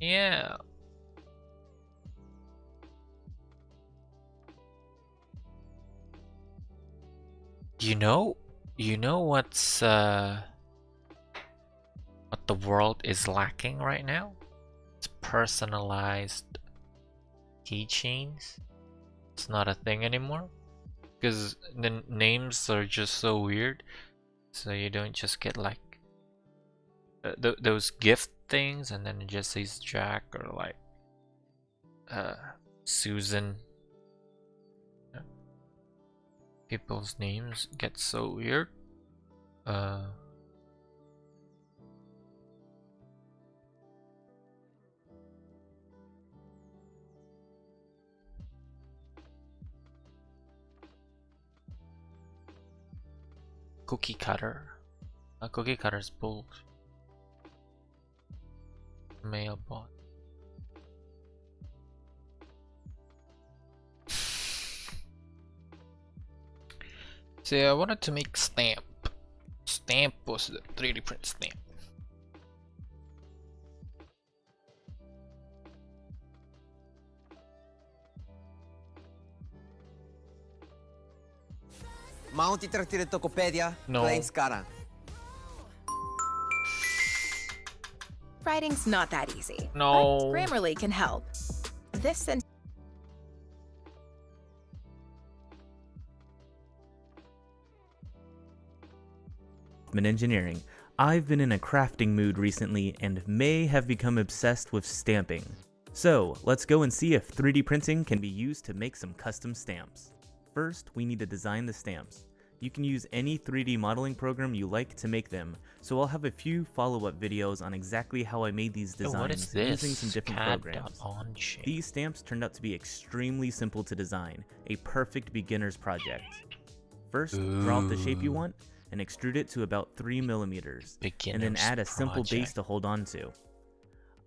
Yeah. You know what's what the world is lacking right now? It's personalized keychains. It's not a thing anymore because the names are just so weird. So you don't just get like those gift things and then it just says Jack or like Susan. People's names get so weird. Cookie cutter. A cookie cutter's bull. Mailbot. See, I wanted to make stamp. Stamp was the 3D print stamp. Mau ti tratire Tokopedia? No. Plain sekarang. Writing's not that easy. No. But Grammarly can help. This sentence Engineering. I've been in a crafting mood recently and may have become obsessed with stamping. So, let's go and see if 3D printing can be used to make some custom stamps. First, we need to design the stamps. You can use any 3D modeling program you like to make them, so I'll have a few follow-up videos on exactly how I made these designs what is this? using some different programs. CAD.on-shape. These stamps turned out to be extremely simple to design, a perfect beginner's project. First, draw out the shape you want, and extrude it to about 3 millimeters, and then add a simple base to hold on to.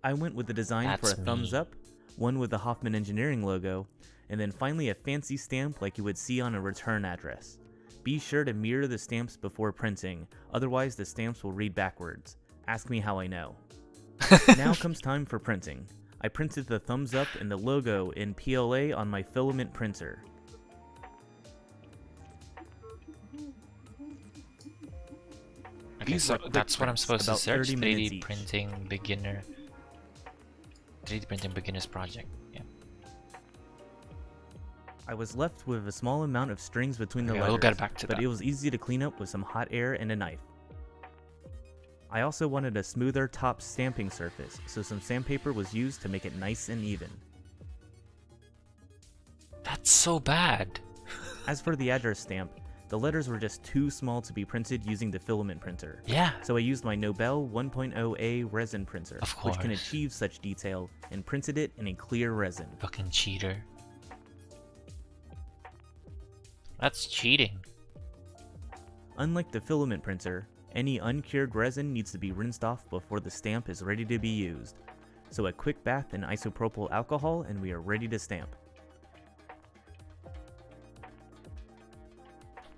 I went with the design for a thumbs up, one with the Hoffman Engineering logo, and then finally a fancy stamp like you would see on a return address. Be sure to mirror the stamps before printing, otherwise the stamps will read backwards. Ask me how I know. Now comes time for printing. I printed the thumbs up and the logo in PLA on my filament printer. Okay, so that's what I'm supposed to search. 30 minutes 3D each. printing beginner. 3D printing beginner's project. Yeah. I was left with a small amount of strings between the Okay, letters, we'll get back to but that. it was easy to clean up with some hot air and a knife. I also wanted a smoother top stamping surface, so some sandpaper was used to make it nice and even. That's so bad. As for the address stamp, the letters were just too small to be printed using the filament printer. Yeah. So I used my Nobel 1.0A resin printer, Of which can course. achieve such detail, and printed it in a clear resin. Fucking cheater. That's cheating. Unlike the filament printer, any uncured resin needs to be rinsed off before the stamp is ready to be used. So a quick bath in isopropyl alcohol and we are ready to stamp.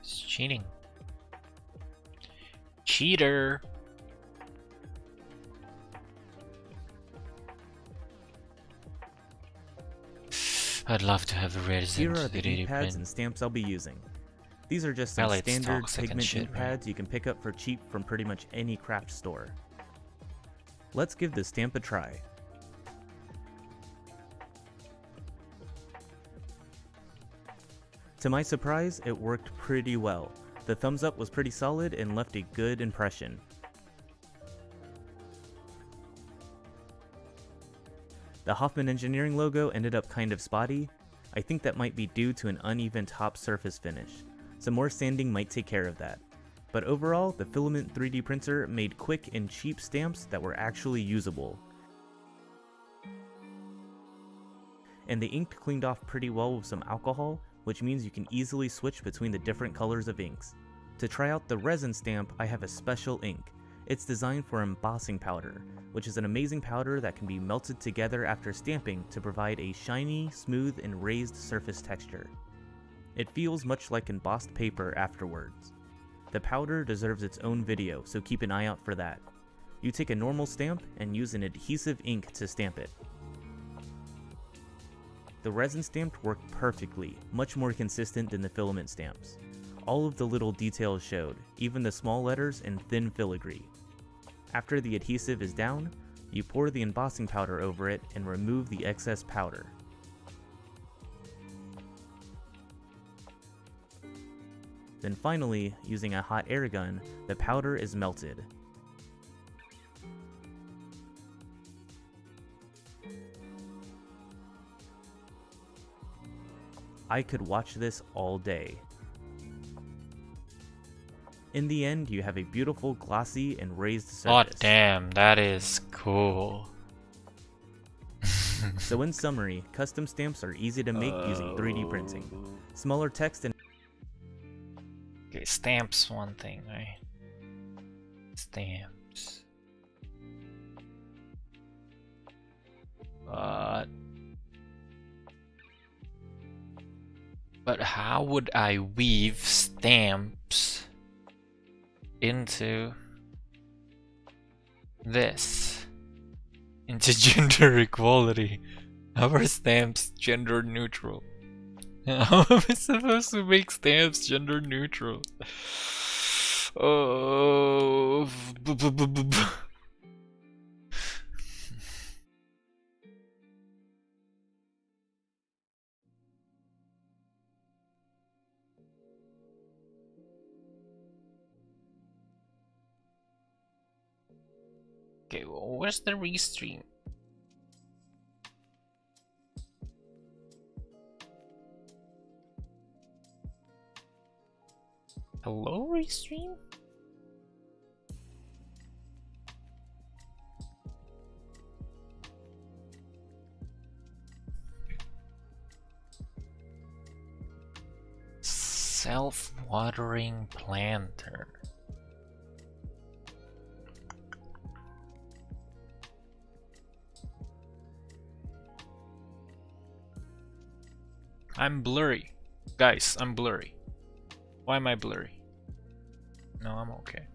It's cheating. Cheater. I'd love to have a resin Here to are the 3D ink pads print. and stamps I'll be using. These are just some Well, it's standard toxic and pigment shit, ink right? pads you can pick up for cheap from pretty much any craft store. Let's give the stamp a try. To my surprise, it worked pretty well. The thumbs up was pretty solid and left a good impression. The Hoffman Engineering logo ended up kind of spotty. I think that might be due to an uneven top surface finish. Some more sanding might take care of that. But overall, the Filament 3D printer made quick and cheap stamps that were actually usable. And the ink cleaned off pretty well with some alcohol, which means you can easily switch between the different colors of inks. To try out the resin stamp, I have a special ink. It's designed for embossing powder, which is an amazing powder that can be melted together after stamping to provide a shiny, smooth, and raised surface texture. It feels much like embossed paper afterwards. The powder deserves its own video, so keep an eye out for that. You take a normal stamp and use an adhesive ink to stamp it. The resin stamped work perfectly, much more consistent than the filament stamps. All of the little details showed, even the small letters and thin filigree. After the adhesive is down, you pour the embossing powder over it and remove the excess powder. Then finally, using a hot air gun, the powder is melted. I could watch this all day. In the end, you have a beautiful glossy and raised surface. Oh damn, that is cool. So in summary, custom stamps are easy to make using 3D printing. Smaller text and okay, stamps one thing, right? Stamps. But how would I weave stamps into this? Into gender equality? How are stamps gender neutral? How am I supposed to make stamps gender neutral? Oh. Okay, well, where's the restream? Hello, restream? Self-watering planter. I'm blurry. Guys, I'm blurry. Why am I blurry? No, I'm okay.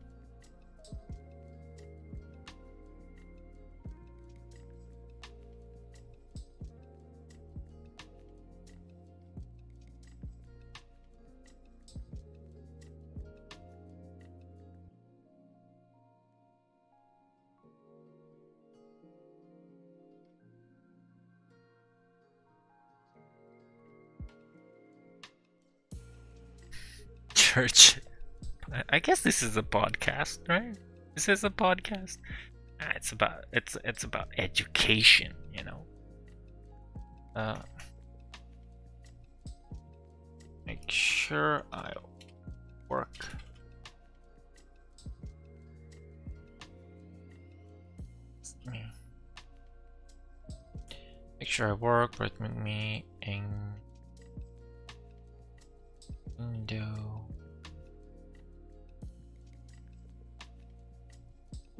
Church. I guess this is a podcast, right? This is a podcast. It's about education, you know. Make sure I work. Make sure I work with me in window.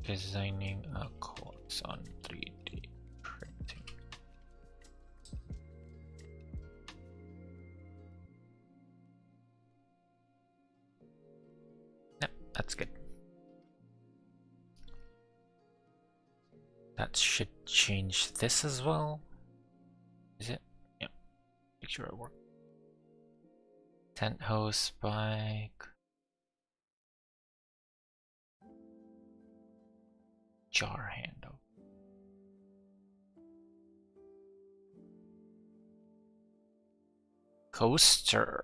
Designing a course on 3D printing. Yep, that's good. That should change this as well. Is it? Yeah. Make sure I work. Tent hose spike. Jar handle. Coaster.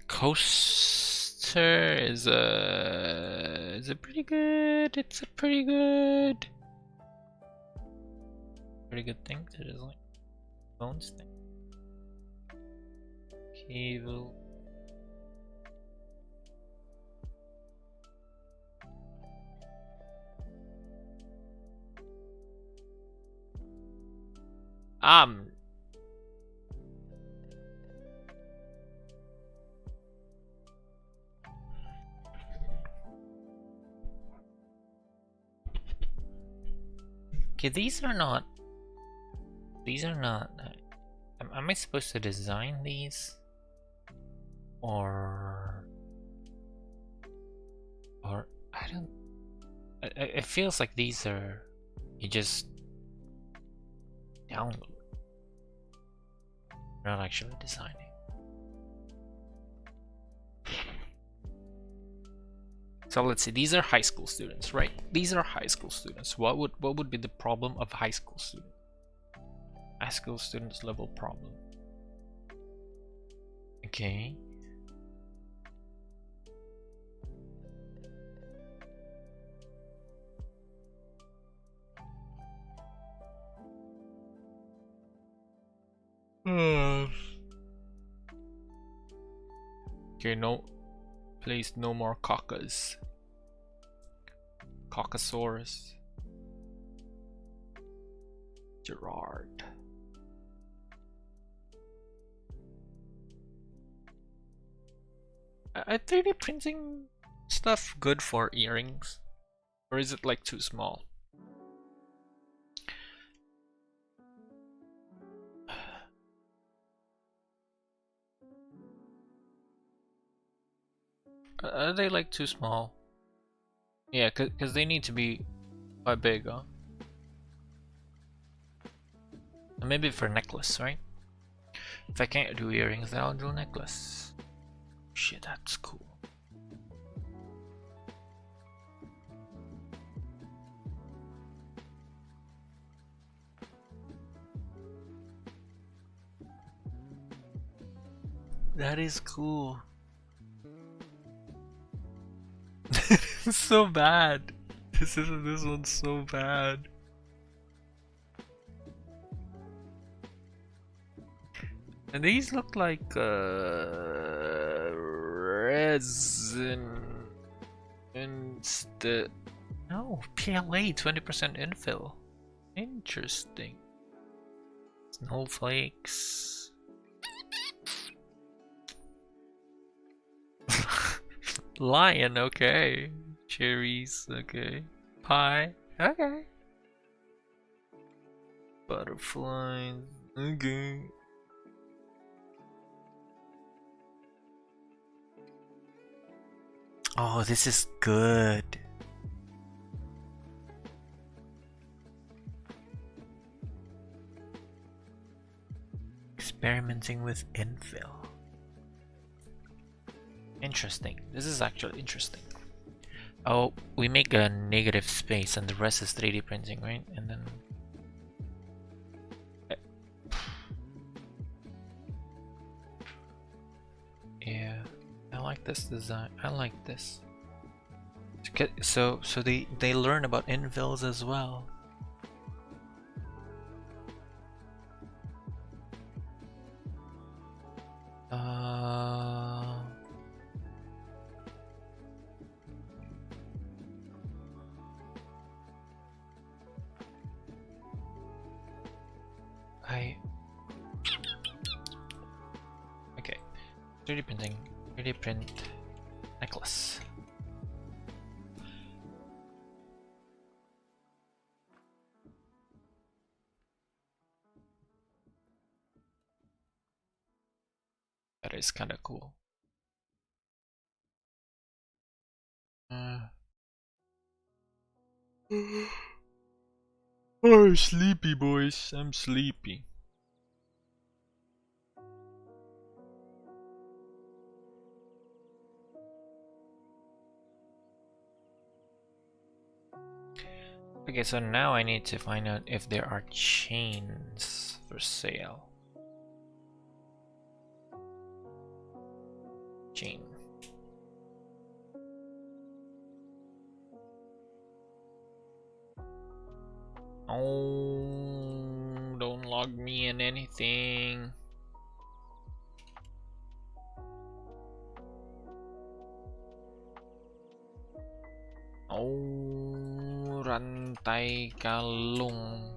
Coaster is a pretty good. It's a pretty good thing to design. Bones thing. Cable. Okay, these are not. Am I supposed to design these? or I don't. It feels like these are you just download, not actually designing. So let's see. These are high school students, right? These are high school students. What would be the problem of high school student? High school students level problem. Okay. Okay, no. Please, no more cockas. Cockasaurus. Gerard. Are 3D printing stuff good for earrings? Or is it like too small? Are they like too small? Yeah, cause they need to be quite big, huh? And maybe for necklace, right? If I can't do earrings, then I'll do necklace. Shit, that's cool. That is cool. So bad. This one's so bad. And these look like resin instead. No, PLA 20% infill. Interesting. Snowflakes. Lion, okay. Cherries, okay. Pie, okay. Butterflies, okay. Oh, this is good. Experimenting with infill. Interesting. This is actually interesting. Oh, we make a negative space and the rest is 3D printing, right? And then... yeah, I like this design. I like this. So they learn about infills as well. Okay, 3D printing, 3D print necklace. That is kind of cool. Oh, sleepy boys, I'm sleepy. Okay, so now I need to find out if there are chains for sale. Chain. Oh, don't log me in anything. Oh, rantai kalung.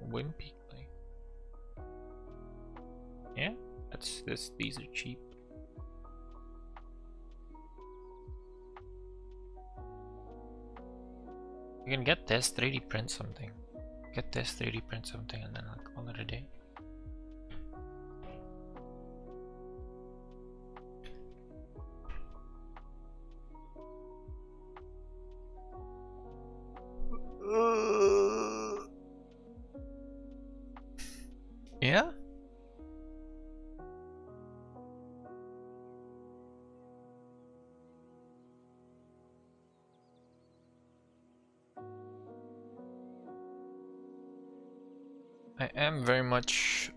Wimpy clay. Yeah, these are cheap. You can get this, 3D print something. Get this, 3D print something, and then like call it a day. Yeah? I am very much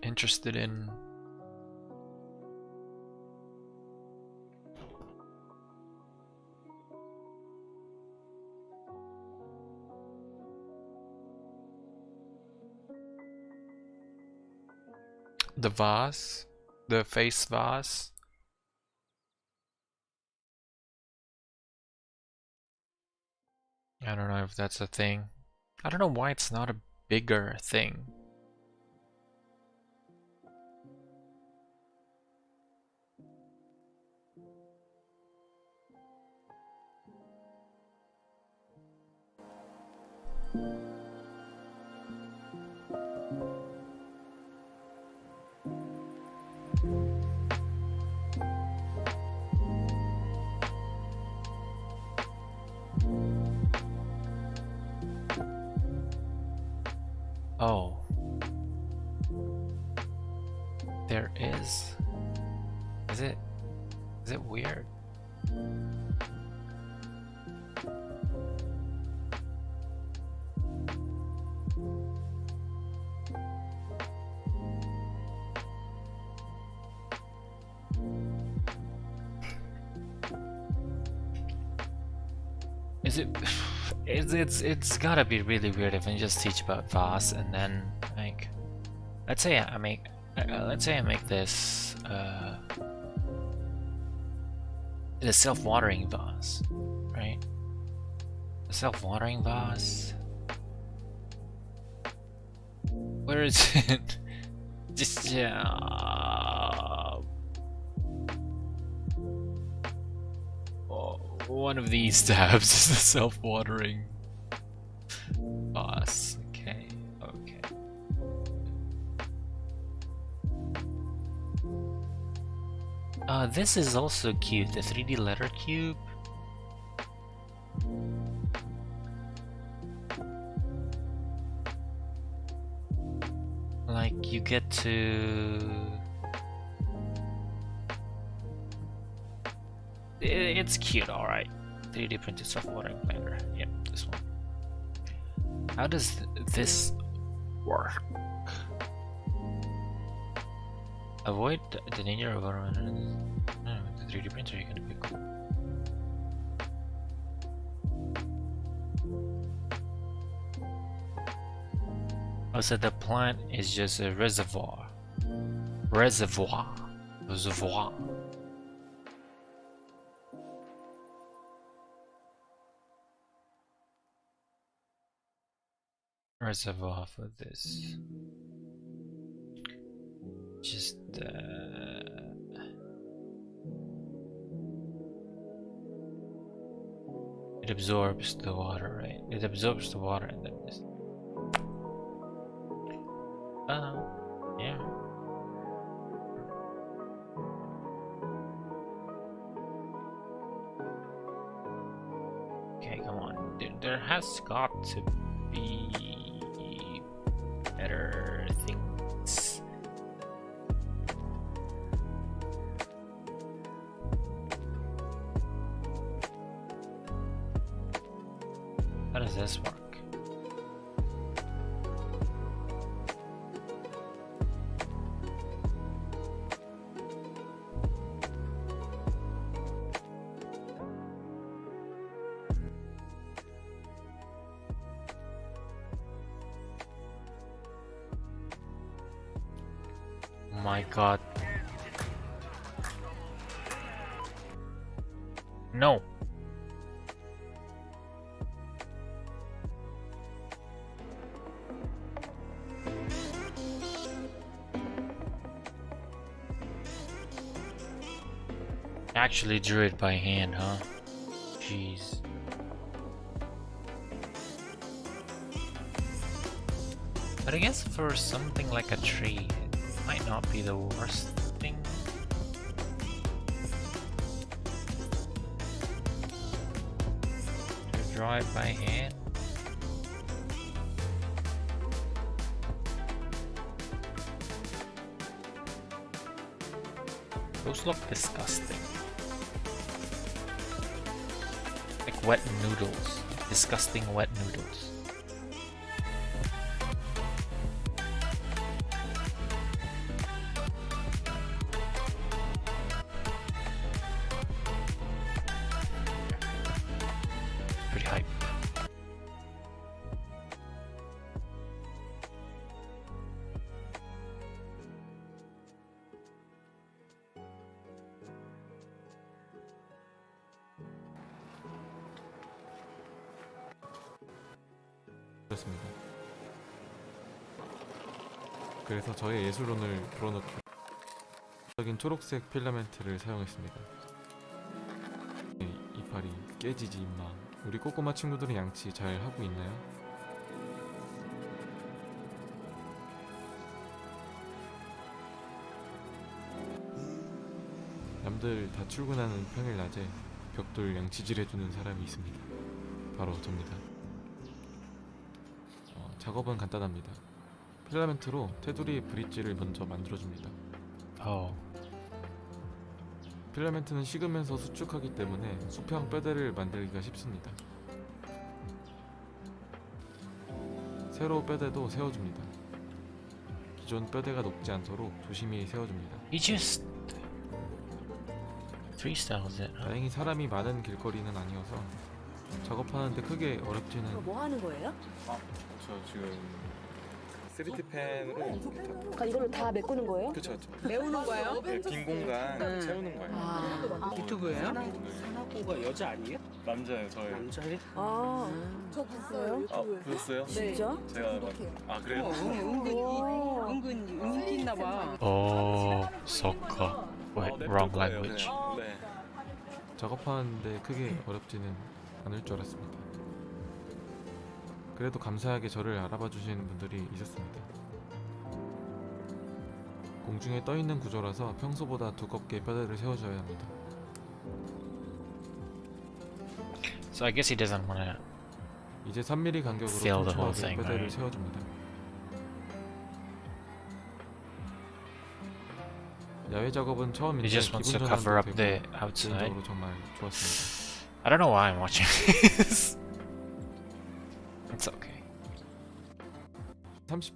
interested in the vase, the face vase. I don't know if that's a thing. I don't know why it's not a bigger thing. Oh. There is. Is it weird? Is it? It's gotta be really weird if I just teach about vase and then like, let's say I make this the self-watering vase, right? The self-watering vase. Where is it? Just one of these tabs is the self-watering vase. Okay. This is also cute, the 3D letter cube. Like, you get to... It's cute, alright. 3D printed self-watering planter. Yep, this one. How does this work? Avoid the danger of the 3D printer. You're gonna be cool. Oh, so the plant is just a reservoir. Reservoir. Reservoir for this. Just it absorbs the water, right? It absorbs the water and then just yeah. Okay, come on. There has got to be better things. How does this work? My god. No. Actually drew it by hand, huh? Jeez. But I guess for something like a tree, it might not be the worst thing. To draw it by hand. Those look disgusting. Like wet noodles. Disgusting wet noodles. Pretty hype. 그렇습니다. 그래서 저의 예술론을 불어넣기 적인 초록색 필라멘트를 사용했습니다. 이파리 깨지지 임마. 우리 꼬꼬마 친구들은 양치 잘 하고 있나요? 남들 다 출근하는 평일 낮에 벽돌 양치질 해주는 사람이 있습니다. 바로 접니다. 작업은 간단합니다. 필라멘트로 테두리 브릿지를 먼저 만들어줍니다. 필라멘트는 식으면서 수축하기 때문에 수평 뼈대를 만들기가 쉽습니다. 세로 뼈대도 세워줍니다. 기존 뼈대가 녹지 않도록 조심히 세워줍니다. He just freestyles it. 다행히 사람이 많은 길거리는 아니어서 작업하는데 크게 어렵지는. 뭐 하는 거예요? 저 지금 3D 펜으로 그러니까 이걸로 다 메꾸는 거예요? 그쵸. 메우는 거예요? 네, 빈 공간 네. 채우는 거예요. 아, 유튜브예요? 사나고가 여자 아니에요? 남자예요, 저예요. 남자예요? 아, 저 봤어요? 아, 보셨어요? 진짜? 제가 아 그래요? 은근 인기 있나 봐. Oh, soccer. Wait, wrong language. 네. 작업하는데 크게 어렵지는 않을 줄 알았습니다. 그래도 감사하게 저를 알아봐 주시는 분들이 있었습니다. 공중에 떠 있는 구조라서 평소보다 두껍게 뼈대를 세워줘야 합니다. So I guess he doesn't wanna. 이제 3mm 간격으로 Fill the whole 촘촘하게 thing, 뼈대를 right? 세워줍니다. 야외 작업은 처음인데 He just wants to 기분 cover 전환도 up 되고 the outside. 개인적으로 정말 좋았습니다. I don't know why I'm watching this. It's okay. 30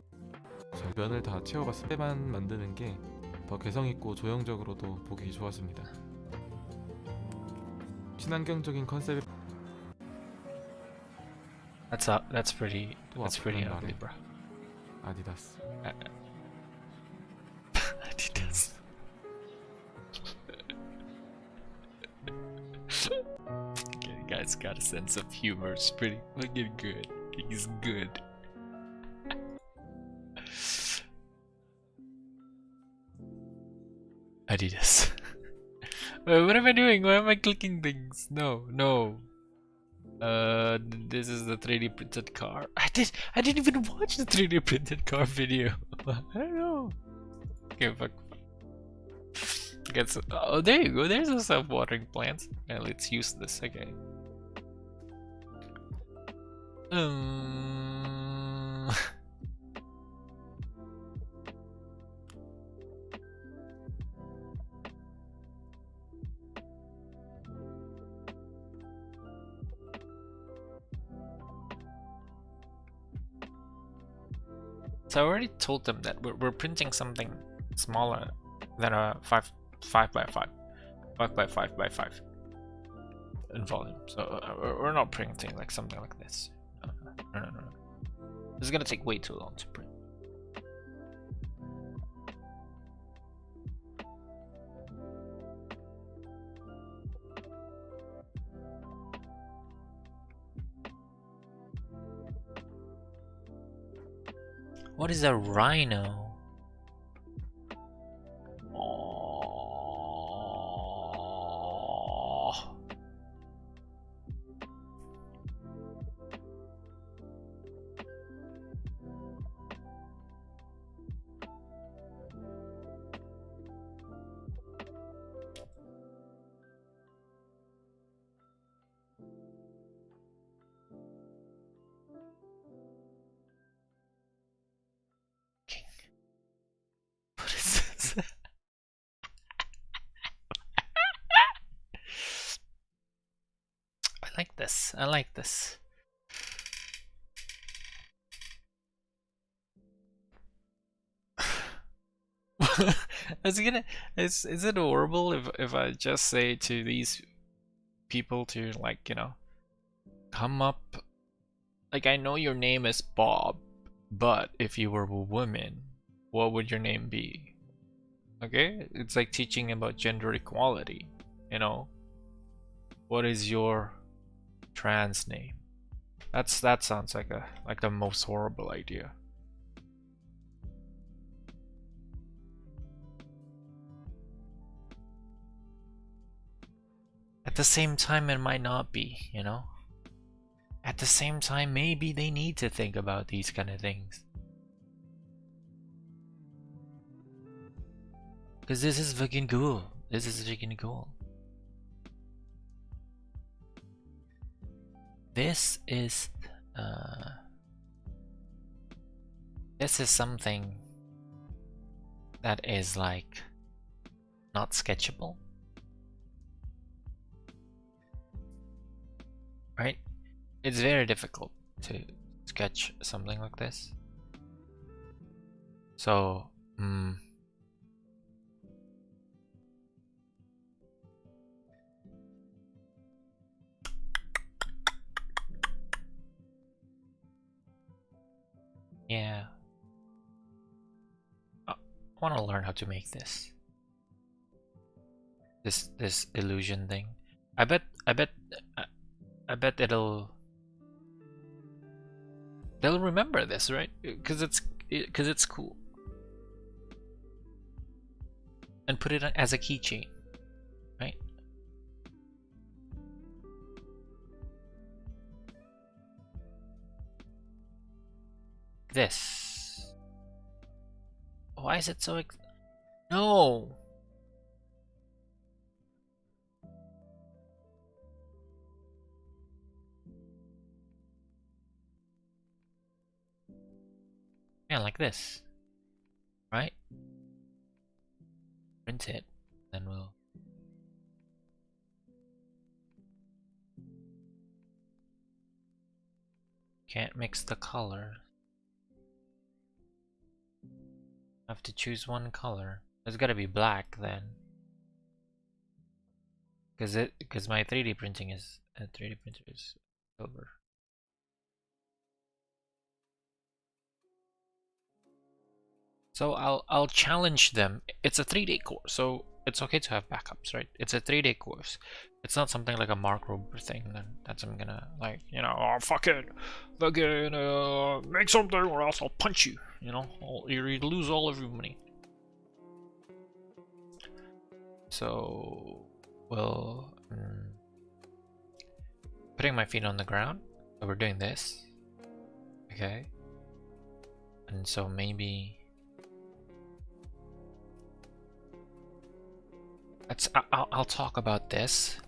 면을 다 채워봤을 때만 만드는 게 더 개성있고 조형적으로도 보기 좋았습니다. 친환경적인 컨셉의 That's pretty. 또 That's pretty 앞으로는 ugly, 말해. bro. 아디다스. Adidas. Okay, guy's got a sense of humor. It's pretty fucking good. He's good. Adidas. Wait, what am I doing? Why am I clicking things? No, no. This is the 3D printed car. I didn't even watch the 3D printed car video. I don't know. Okay, fuck. Oh, there you go. There's a self-watering plant. Yeah, let's use this. Okay. So I already told them that we're printing something smaller than a 5 by 5 by 5 by 5 in volume. So we're not printing like something like this. No. This is gonna take way too long to print. What is a rhino? Oh. this. I like this. I was gonna. Is it horrible if I just say to these people to, like, you know, come up, like, I know your name is Bob, but if you were a woman, what would your name be? Okay, it's like teaching about gender equality. You know, what is your trans name? That sounds like the most horrible idea. At the same time, it might not be, you know? At the same time, maybe they need to think about these kind of things. Because this is fucking cool. This is fucking cool. This is something that is like not sketchable, right? It's very difficult to sketch something like this. So, yeah. I want to learn how to make this illusion thing. I bet they'll remember this, right? Because it's cool. And put it as a keychain, right? This. Why is it so no? Yeah, like this, right? Print it, then we'll. Can't mix the color. Have to choose one color. It's gotta be black then, because my 3D printing is 3D printer is silver. So I'll challenge them. It's a 3-day course, so it's okay to have backups, right? It's a 3-day course. It's not something like a Mark Rober thing that's I'm gonna, like, you know, oh, fucking make something or else I'll punch you. You know, you lose all of your money. So, well, putting my feet on the ground. So we're doing this, okay? And so maybe. I'll talk about this,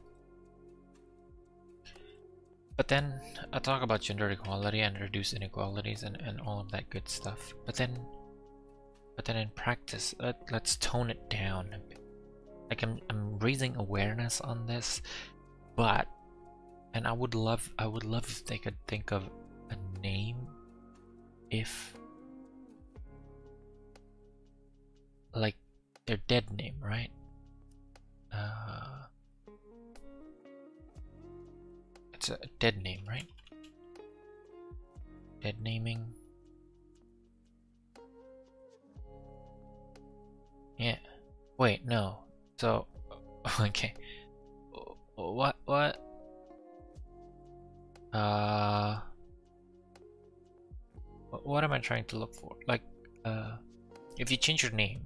but then I'll talk about gender equality and reduce inequalities and all of that good stuff. But then in practice, let's tone it down a bit. Like I'm raising awareness on this, and I would love if they could think of a name, if like their dead name, right? It's a dead name, right? Dead naming. Yeah. Wait, no. So, okay. What? What am I trying to look for? Like, if you change your name,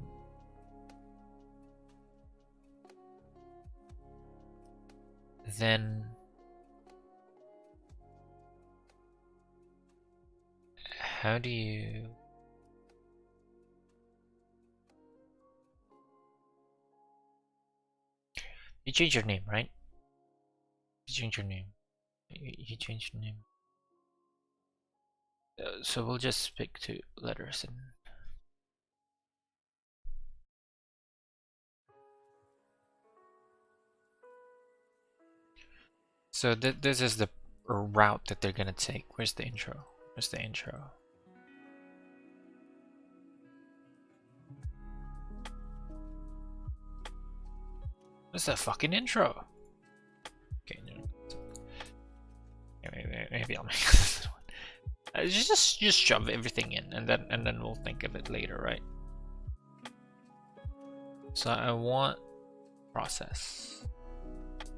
then how do you change your name, right? You change your name. You change your name. So we'll just pick 2 letters and so this is the route that they're gonna take. Where's the intro? Where's the intro? Where's the fucking intro? Okay, maybe I'll make this one. Just shove everything in, and then we'll think of it later, right? So I want process.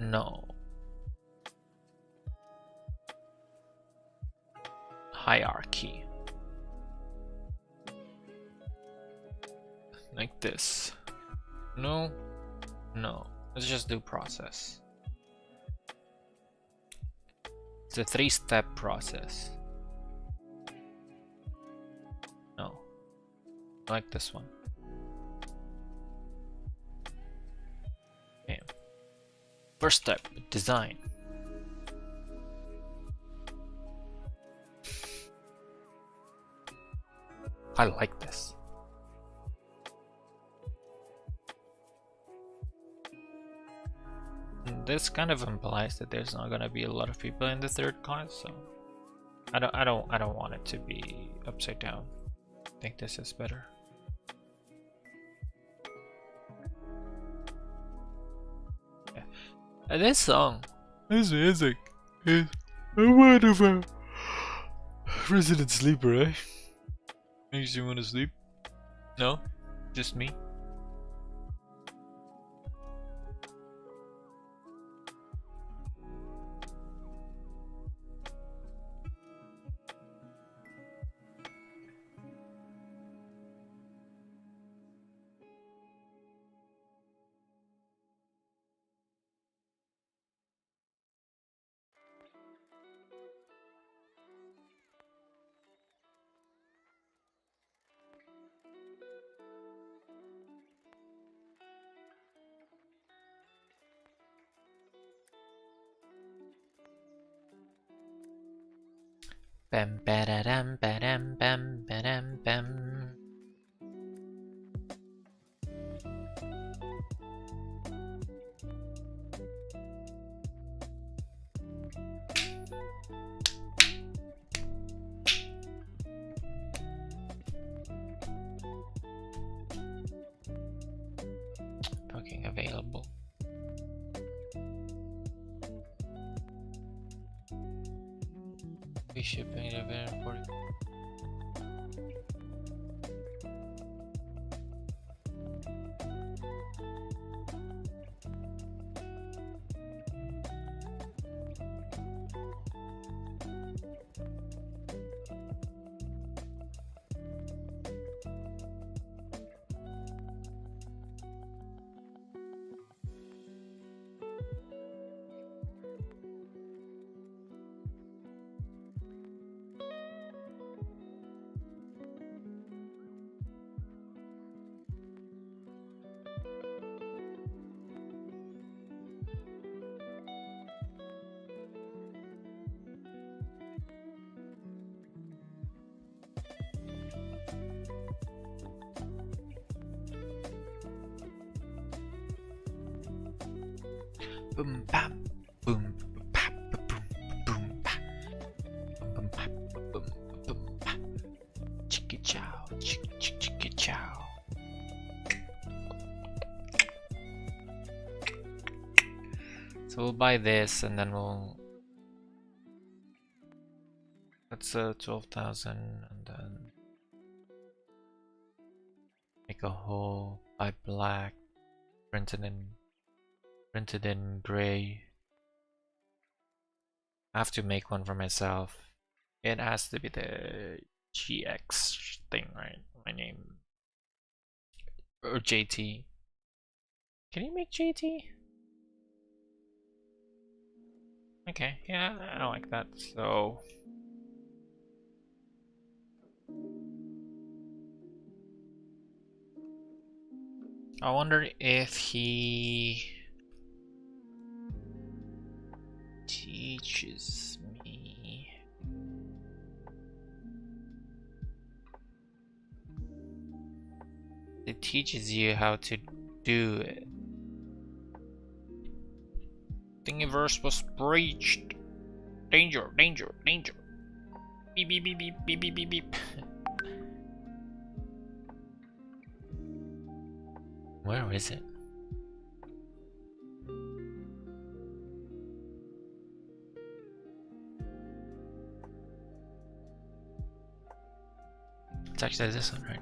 No. Hierarchy. Like this. No. No. Let's just do process. It's a 3-step process. No. Like this one. Okay. First step, design. I like this. This kind of implies that there's not gonna be a lot of people in the third class, so I don't want it to be upside down. I think this is better. Yeah. And this song, this music is a wonderful resident sleeper, eh? Makes you want to sleep? No? Just me? Bam badadam badam bam badam bam. Booking available. Shipping event report. Boom bam boom bap boom boom bap boom bap boom boom bap. Chicka chow chicka chow. So we'll buy this and then we'll. That's 12,000 and then make a hole, buy black, printed in gray. I have to make one for myself. It has to be the GX thing, right? My name. Or JT. Can you make JT? Okay, yeah, I like that. So I wonder if he teaches me. It teaches you how to do it. Thingiverse was breached. Danger, danger, danger. Beep, beep, beep, beep, beep, beep, beep, beep. Where is it? It's actually this one, right?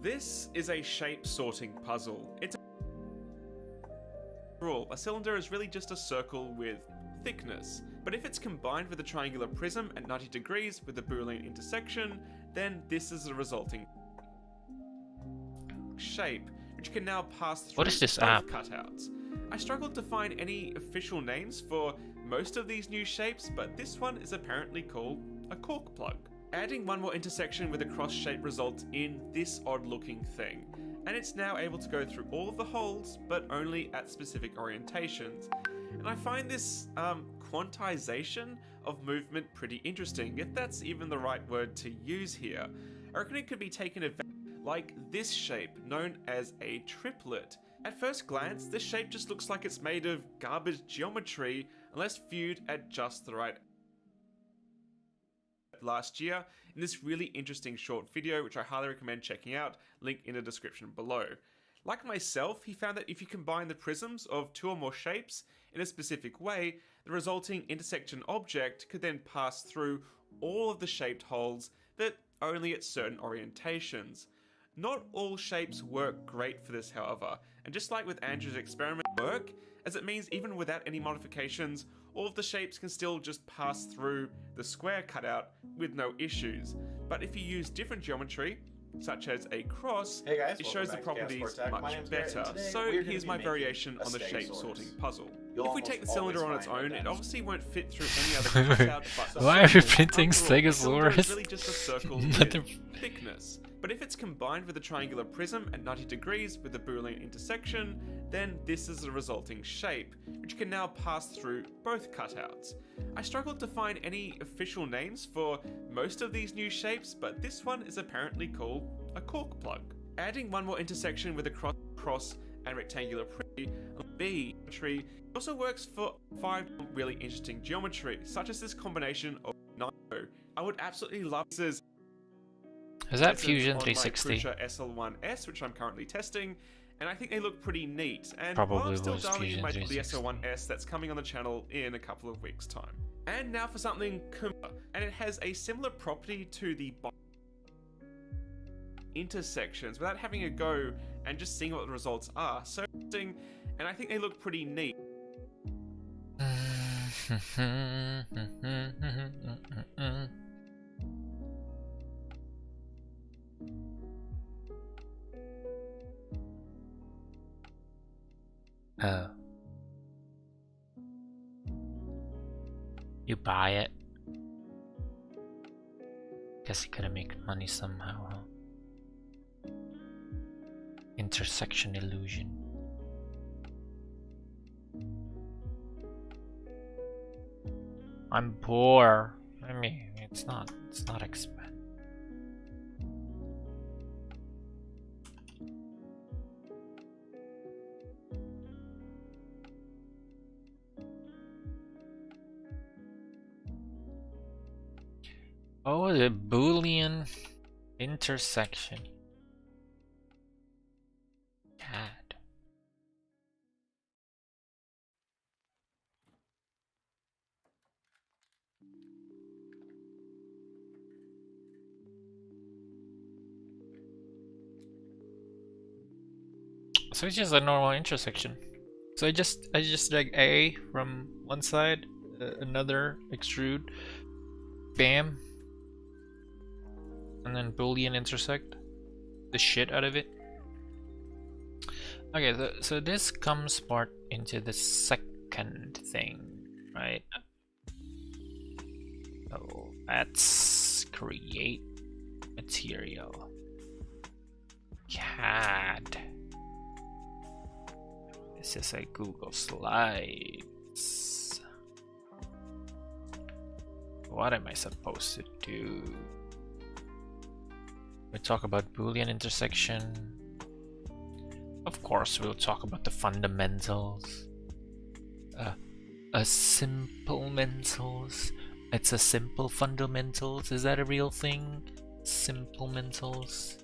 This is a shape sorting puzzle. It's a rule. A cylinder is really just a circle with thickness, but if it's combined with a triangular prism at 90 degrees with a Boolean intersection, then this is the resulting shape, which can now pass through What is this both app? cutouts. I struggled to find any official names for most of these new shapes, but this one is apparently called a cork plug. Adding one more intersection with a cross shape results in this odd looking thing, and it's now able to go through all of the holes, but only at specific orientations. And I find this quantization of movement pretty interesting, if that's even the right word to use here. I reckon it could be taken advantage like this shape, known as a triplet. At first glance, this shape just looks like it's made of garbage geometry unless viewed at just the right last year in this really interesting short video, which I highly recommend checking out, link in the description below. Like myself, he found that if you combine the prisms of two or more shapes in a specific way, the resulting intersection object could then pass through all of the shaped holes, but only at certain orientations. Not all shapes work great for this, however, and just like with Andrew's experiment work, as it means even without any modifications, all of the shapes can still just pass through the square cutout with no issues. But if you use different geometry, such as a cross, Hey guys, it shows the properties much better. So here's my variation on the shape sorting puzzle. If we take the cylinder on its own, it obviously won't fit through any other cutout, but Why are we printing after all, the cylinder is Stegosaurus? really just a circle Mother- with thickness. But if it's combined with a triangular prism at 90 degrees with a Boolean intersection, then this is the resulting shape, which can now pass through both cutouts. I struggled to find any official names for most of these new shapes, but this one is apparently called a cork plug. Adding one more intersection with a cross and rectangular B tree also works for 5 really interesting geometry, such as this combination of Nino. I would absolutely love this. Is that This is Fusion on my 360? Prusa SL1S, which I'm currently testing, and I think they look pretty neat. And Probably while I'm still was dialing in Fusion my 360. SL1S that's coming on the channel in a couple of weeks' time. And now for something and it has a similar property to the intersections without having a go and just seeing what the results are. So interesting, and I think they look pretty neat. Oh. You buy it. Guess you gotta make money somehow, huh? Intersection illusion. I'm poor. I mean, it's not expensive. Oh, the Boolean intersection. God. So it's just a normal intersection. So I just drag A from one side, another extrude, bam, and then Boolean intersect the shit out of it. Okay, so this comes part into the second thing, right? So let's create material. CAD. This is a Google Slides. What am I supposed to do? We talk about Boolean intersection. Of course, we'll talk about the fundamentals. A simple mentals. It's a simple fundamentals. Is that a real thing? Simple mentals?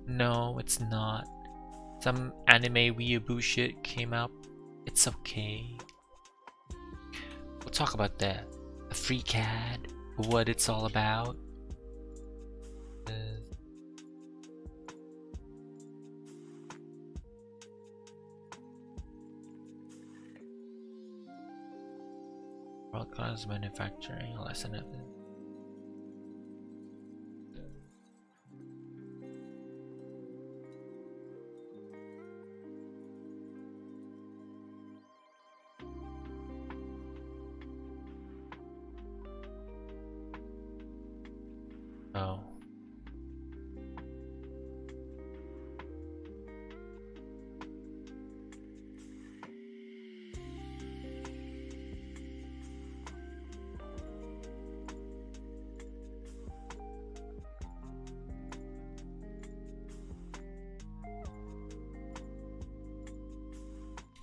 No, it's not. Some anime weeaboo shit came out. It's okay. We'll talk about the free CAD, what it's all about. World class manufacturing lesson of it. Oh.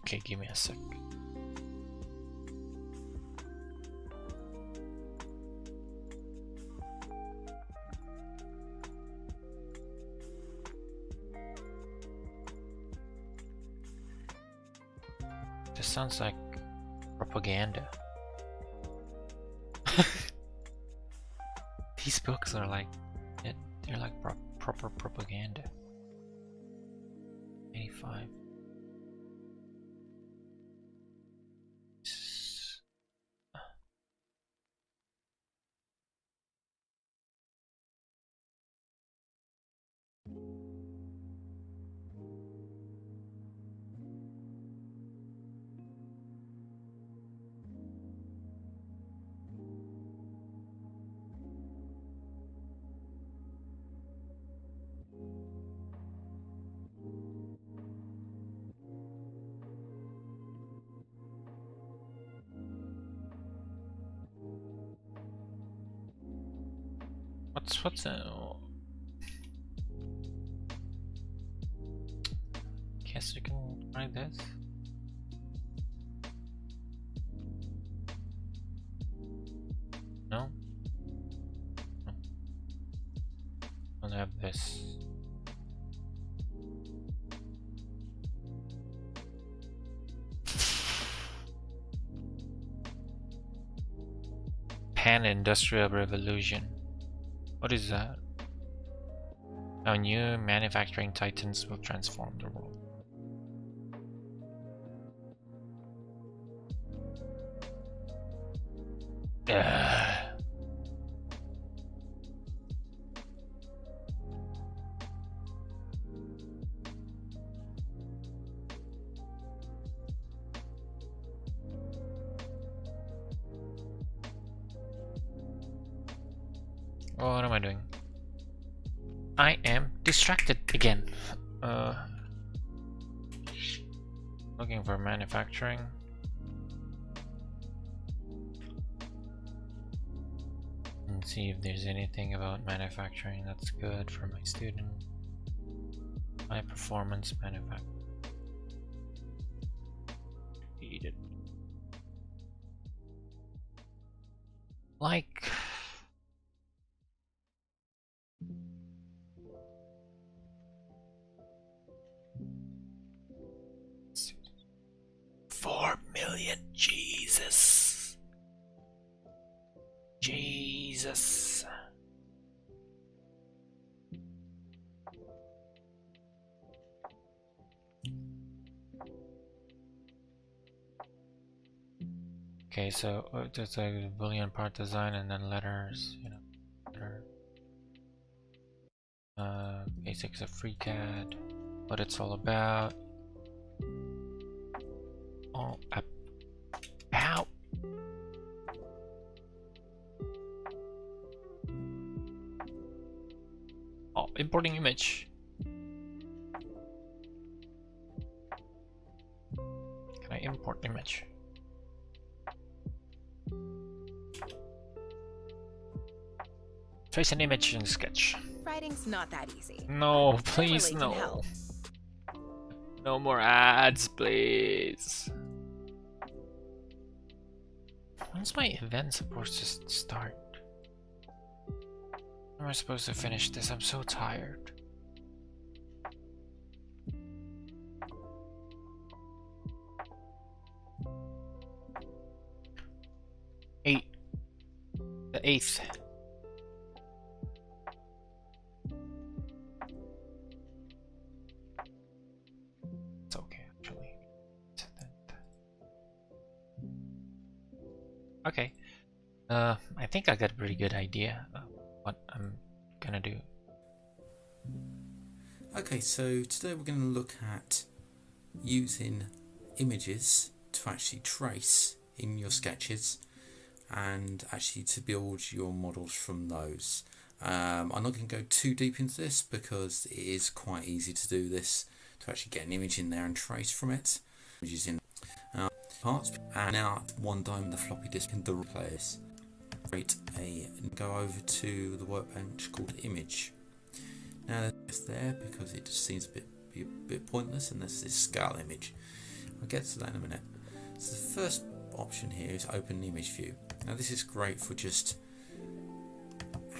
Okay, give me a sec. This sounds like propaganda. These books are like, they're like proper propaganda. 85. What's guess you can try this. No? No. I'll have this. Pan-industrial revolution. What is that? How new manufacturing titans will transform the world. What am I doing? I am distracted again. Looking for manufacturing. And see if there's anything about manufacturing that's good for my student. High performance manufacturing. Eat it. Like. Jesus. Jesus. Okay, so just a Boolean part design and then letters, you know, basics of FreeCAD, what it's all about. Oh, ow! Oh, importing image. Can I import image? Trace an image in Sketch. Writing's not that easy. No, please Grammarly can no. help. No more ads, please. When's my event supposed to start? When am I supposed to finish this? I'm so tired. The 8th. It's okay, actually. Okay. I think I got a pretty good idea of what I'm gonna do. Okay, so today we're going to look at using images to actually trace in your sketches and actually to build your models from those. I'm not going to go too deep into this because it is quite easy to do this, to actually get an image in there and trace from it. Using parts, and now one time the floppy disk in the place. Go over to the workbench called image. Now it's there because it just seems a bit pointless, and there's this scale image. I'll get to that in a minute. So the first option here is open image view. Now this is great for just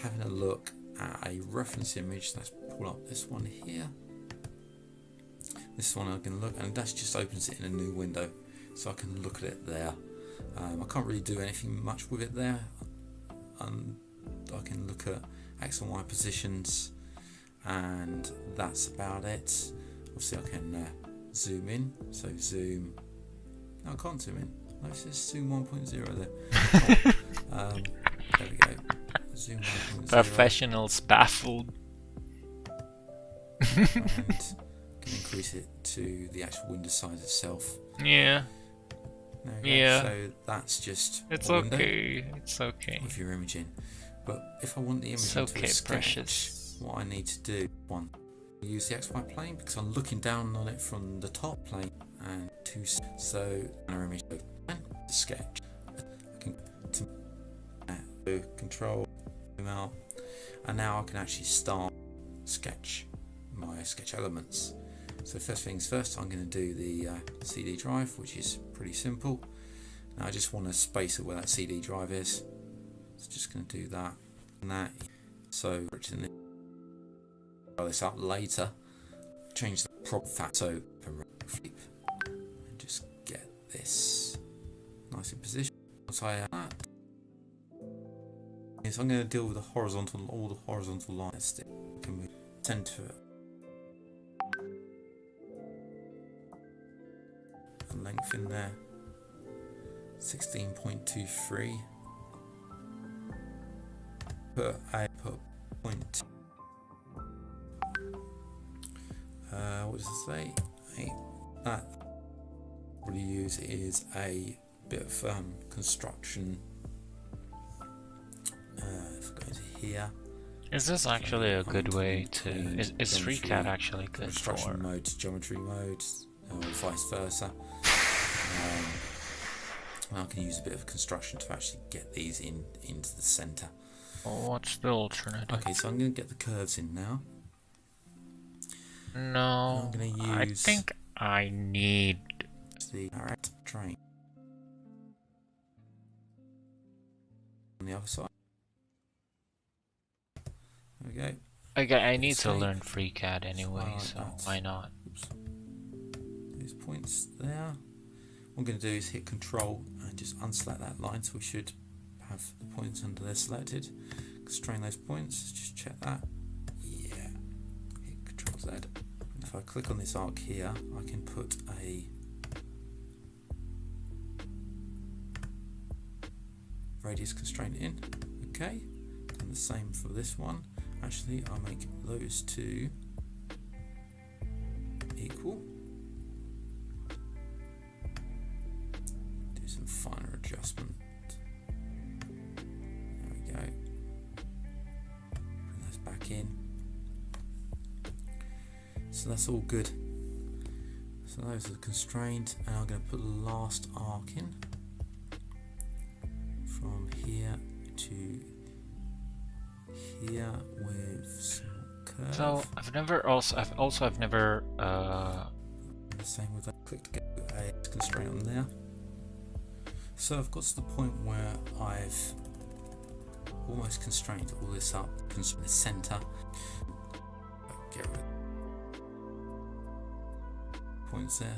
having a look at a reference image. Let's pull up this one here. This one I can look, and that just opens it in a new window, so I can look at it there. I can't really do anything much with it there. I can look at X and Y positions, and that's about it. Obviously I can zoom in, so zoom. No, I can't zoom in. No, it says zoom 1.0 there. There we go. Zoom 1.0. Professionals baffled. And can increase it to the actual window size itself. Yeah. Yeah. So that's just it's a window okay. It's okay. with your image in. But if I want the image It's into okay, a sketch, precious. what I need to do, one, use the XY plane because I'm looking down on it from the top plane, and two, so our image the sketch. I can control zoom out, and now I can actually start sketch my sketch elements. So first things first, I'm going to do the CD drive, which is pretty simple. Now I just want to space it where that CD drive is. So just going to do that and that. So this up later. Change the prop factor flip and just get this nice in position. Once I add that, so I'm going to deal with all the horizontal lines. I can move center. Length in there 16.23. put point what does it say? That what we use is a bit of construction. If I go to here, Is this actually a good way to... Is FreeCAD actually good construction for... mode to geometry mode, or vice versa? I can use a bit of construction to actually get these into the center. What's the alternative? Okay, so I'm going to get the curves in now. No, I'm going to use I think I need... the arrest train on the other side. There we go. Okay, I need to Save. learn FreeCAD anyway, Like so that. why not? Oops. Those points there. What I'm going to do is hit Control and just unselect that line, so we should have the points under there selected. Constrain those points, just check that. Yeah. Hit Control Z. And if I click on this arc here, I can put a radius constraint in. Okay. And the same for this one. Actually, I'll make those two equal. Do some finer adjustment. There we go. Bring those back in. So that's all good. So those are constrained, and I'm going to put the last arc in from here to here with some curve. So I've never the same with that. Click to go a constraint on there. So I've got to the point where I've almost constrained all this up, constrain the center. Get rid of points there.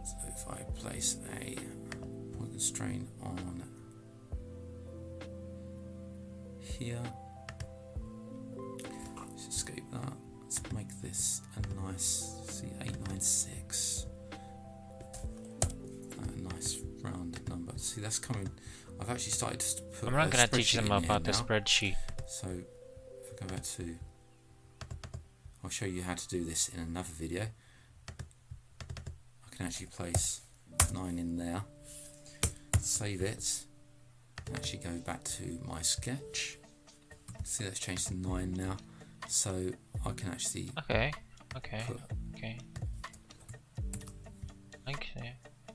So if I place a point constraint on here, let's escape that. Let's make this a nice, see, 896. A nice rounded number. See, that's coming. I've actually started to put. I'm not going to teach them about the now. spreadsheet. So if I go back to, I'll show you how to do this in another video. I can actually place 9 in there, save it, actually go back to my sketch. See, that's changed to 9 now, so I can actually Okay.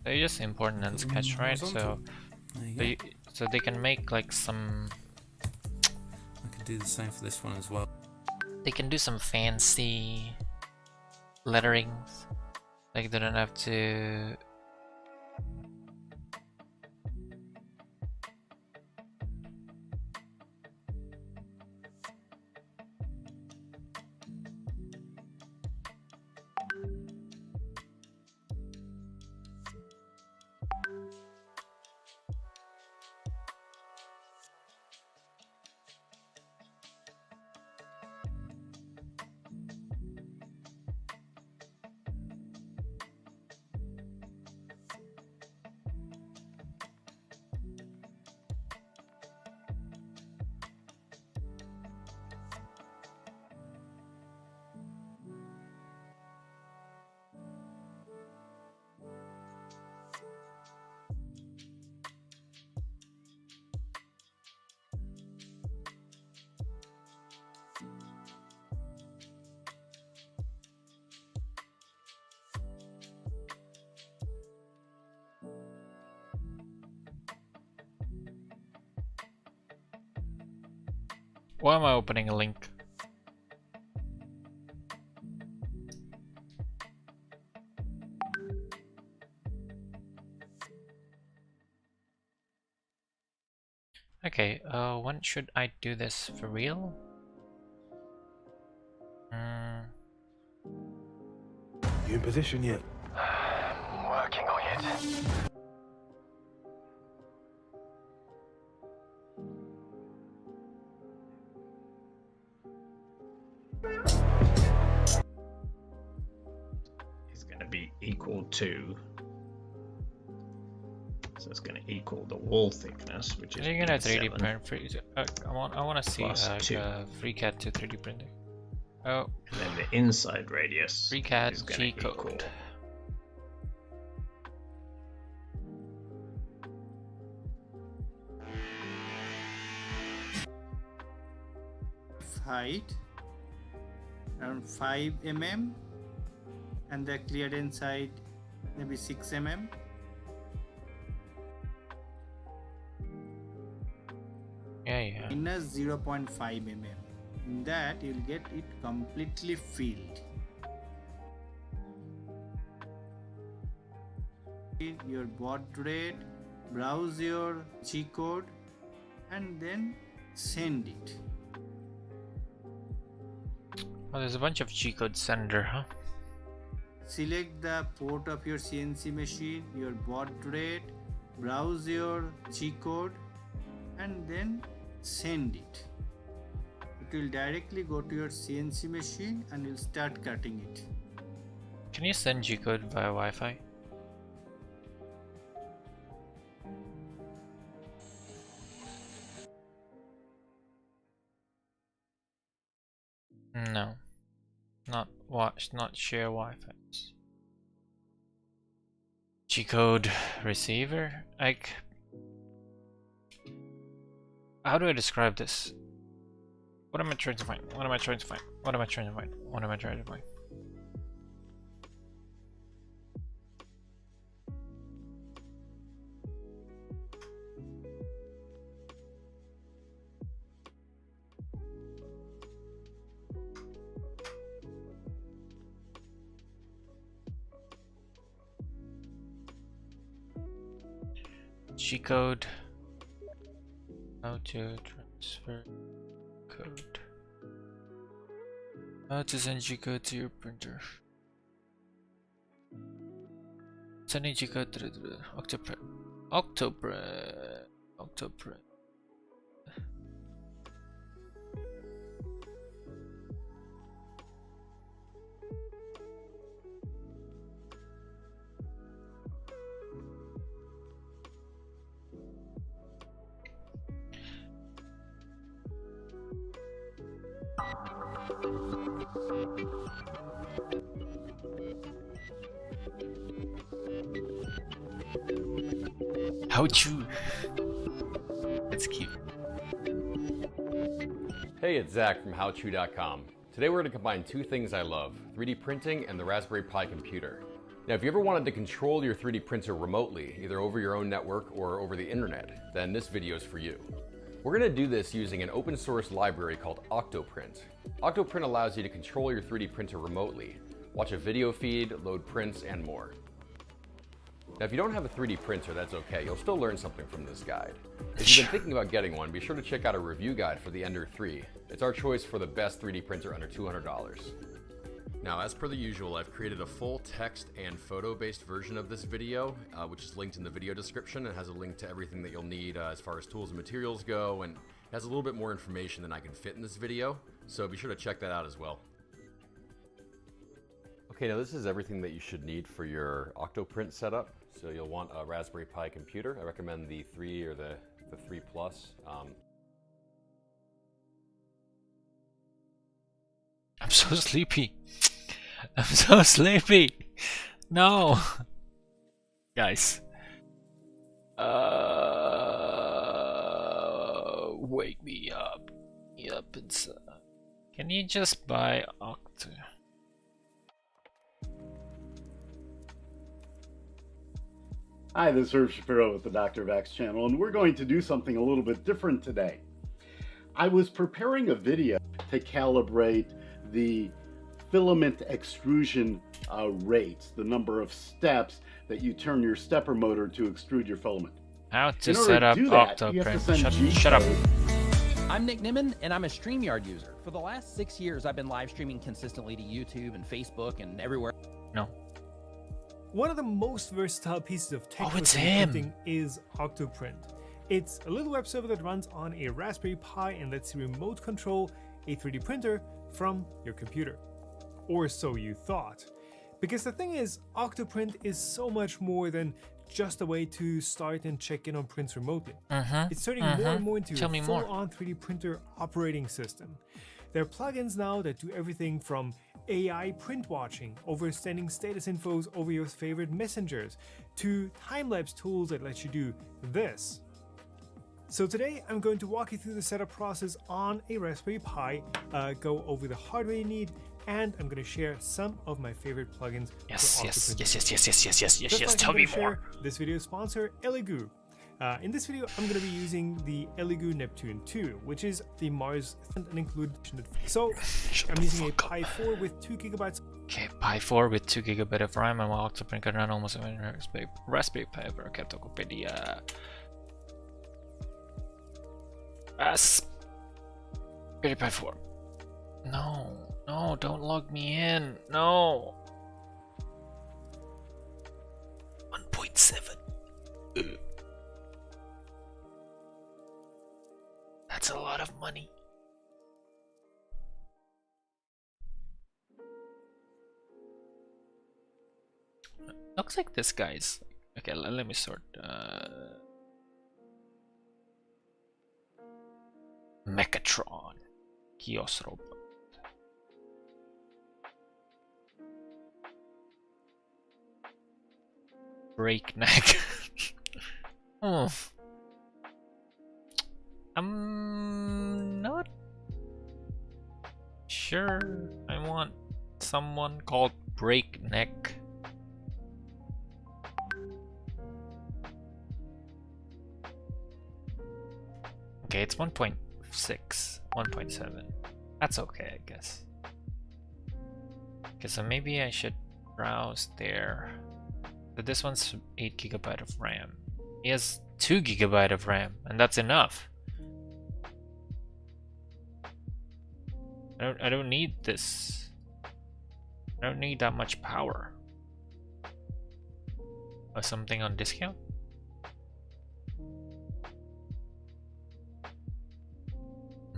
They just import and sketch, right? So so they can make like some. I can do the same for this one as well. They can do some fancy letterings. Like they don't have to. Why am I opening a link? Okay, when should I do this for real? You in position yet? Working on it. It's going to be equal to. So it's going to equal the wall thickness, which is. Are you gonna 3D print free? I want to see FreeCAD to 3D printing. Oh. And then the inside radius. FreeCAD G code. Height around 5 mm and the clearance height maybe 6 mm. Yeah. Minus 0.5 mm. In that you'll get it completely filled. Your baud rate, browse your G code and then send it. Oh, there's a bunch of G code sender, huh? Select the port of your CNC machine, your baud rate, browse your G code and then send it. It will directly go to your CNC machine and you'll start cutting it. Can you send G code via Wi-Fi? No, not share Wi-Fi. G-code receiver. Like, how do I describe this? What am I trying to find? What am I trying to find? What am I trying to find? What am I trying to find? G-code. How to transfer code. How to send G-code to your printer. Sending G-code to the Octoprint. Octoprint. How'd you? That's cute. Hey, it's Zach from howchew.com. Today we're going to combine two things I love, 3D printing and the Raspberry Pi computer. Now, if you ever wanted to control your 3D printer remotely, either over your own network or over the internet, then this video is for you. We're going to do this using an open source library called Octoprint. Octoprint allows you to control your 3D printer remotely, watch a video feed, load prints, and more. Now, if you don't have a 3D printer, that's okay. You'll still learn something from this guide. If you've been thinking about getting one, be sure to check out a review guide for the Ender 3. It's our choice for the best 3D printer under $200. Now, as per the usual, I've created a full text and photo-based version of this video, which is linked in the video description. It has a link to everything that you'll need as far as tools and materials go, and it has a little bit more information than I can fit in this video, so be sure to check that out as well. Okay, now this is everything that you should need for your Octoprint setup. So you'll want a Raspberry Pi computer. I recommend the 3 or the 3 Plus. I'm so sleepy. I'm so sleepy. No. Guys. Wake me up. Yep, it's can you just buy Octo? Hi, this is Herb Shapiro with the Dr. Vax channel, and we're going to do something a little bit different today. I was preparing a video to calibrate the filament extrusion rates, the number of steps that you turn your stepper motor to extrude your filament. How to set up Octoprint. Shut up. I'm Nick Nimmin, and I'm a StreamYard user. For the last 6 years, I've been live streaming consistently to YouTube and Facebook and everywhere. No. One of the most versatile pieces of tech for it's 3D printing is Octoprint. It's a little web server that runs on a Raspberry Pi and lets you remote control a 3D printer from your computer. Or so you thought. Because the thing is, Octoprint is so much more than just a way to start and check in on prints remotely. It's turning more and more into a full-on 3D printer operating system. There are plugins now that do everything from AI print watching, overstanding status infos over your favorite messengers, to time-lapse tools that let you do this. So today I'm going to walk you through the setup process on a Raspberry Pi, go over the hardware you need, and I'm going to share some of my favorite plugins. Yes, tell me more. This video sponsor, Elegoo. In this video, I'm going to be using the Elegoo Neptune 2, which is the Mars and included. So I'm using a Pi 4 with 2 GB. Okay, Pi 4 with 2 GB of RAM and Octoprint can run almost any Raspberry Pi over Octopedia. Raspberry Pi 4. No, don't log me in. No. 1.7. That's a lot of money. Looks like this guy's okay. Let me sort. Mechatron, kiosk robot. Breakneck. Oh. I'm not sure I want someone called Breakneck. Okay, it's 1.6, 1.7. That's okay, I guess. Okay, so maybe I should browse there. So this one's 8 GB of RAM. He has 2 GB of RAM, and that's enough. I don't need this. I don't need that much power. Or something on discount?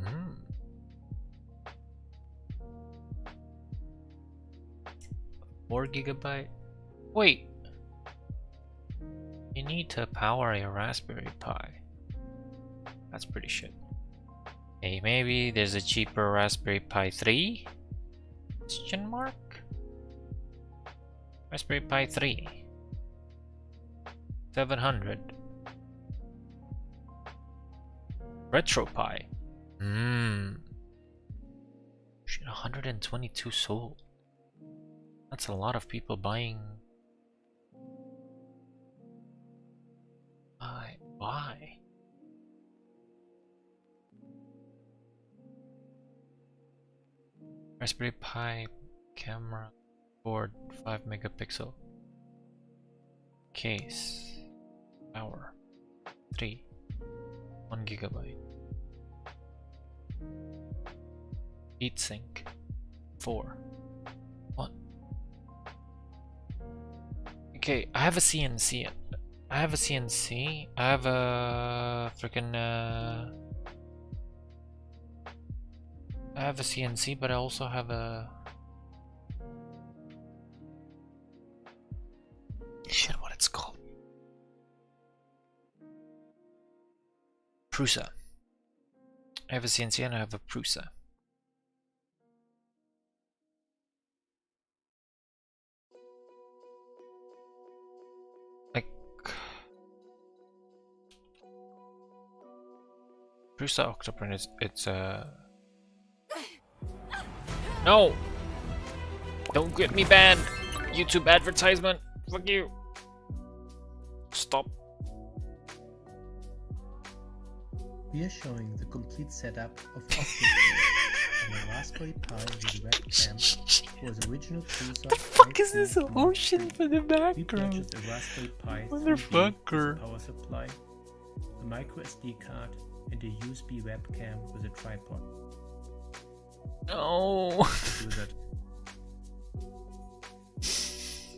Hmm. 4 GB? Wait! You need to power a Raspberry Pi. That's pretty shit. Hey, maybe there's a cheaper Raspberry Pi 3? Question mark? Raspberry Pi 3. 700. RetroPie. Shit, 122 sold. That's a lot of people buying. Why? Raspberry Pi camera board 5 megapixel. Case. Power 3. 1 GB. Heatsink 4. 1. Okay, I have a CNC. I have a CNC. I have a freaking I have a CNC, but I also have a shit. What it's called? Prusa. I have a CNC and I have a Prusa. Like Prusa Octoprint is no! Don't get me banned! YouTube advertisement! Fuck you! Stop. We are showing the complete setup of Octoprint on a Raspberry Pi with webcam for the original Prusa. What the fuck is this ocean for the background? We purchased a Raspberry Pi 3D Motherfucker. with a power supply, a micro SD card, and a USB webcam with a tripod. No. To do that,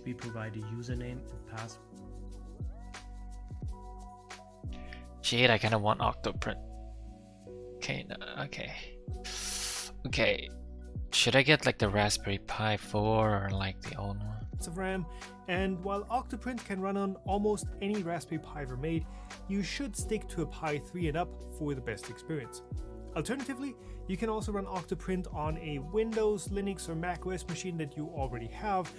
we provide a username and password. Shit, I kinda want Octoprint. Okay, no, okay. Okay. Should I get like the Raspberry Pi 4 or like the old one? Of RAM, and while Octoprint can run on almost any Raspberry Pi ever made, you should stick to a Pi 3 and up for the best experience. Alternatively, you can also run Octoprint on a Windows, Linux, or Mac OS machine that you already have,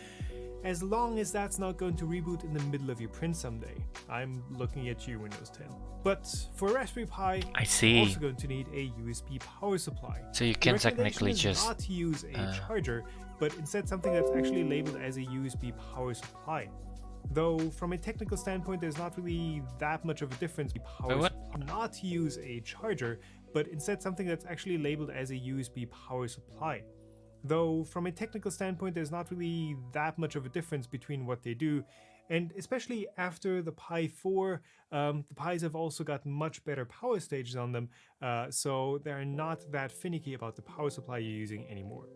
as long as that's not going to reboot in the middle of your print someday. I'm looking at you, Windows 10. But for a Raspberry Pi, I see. you're also going to need a USB power supply. So you can The technically recommendation is just not to use a charger, but instead something that's actually labeled as a USB power supply. Though from a technical standpoint, there's not really that much of a difference. Not to use a charger, but instead something that's actually labeled as a USB power supply. Though from a technical standpoint, there's not really that much of a difference between what they do. And especially after the Pi 4, the Pis have also got much better power stages on them, so they're not that finicky about the power supply you're using anymore.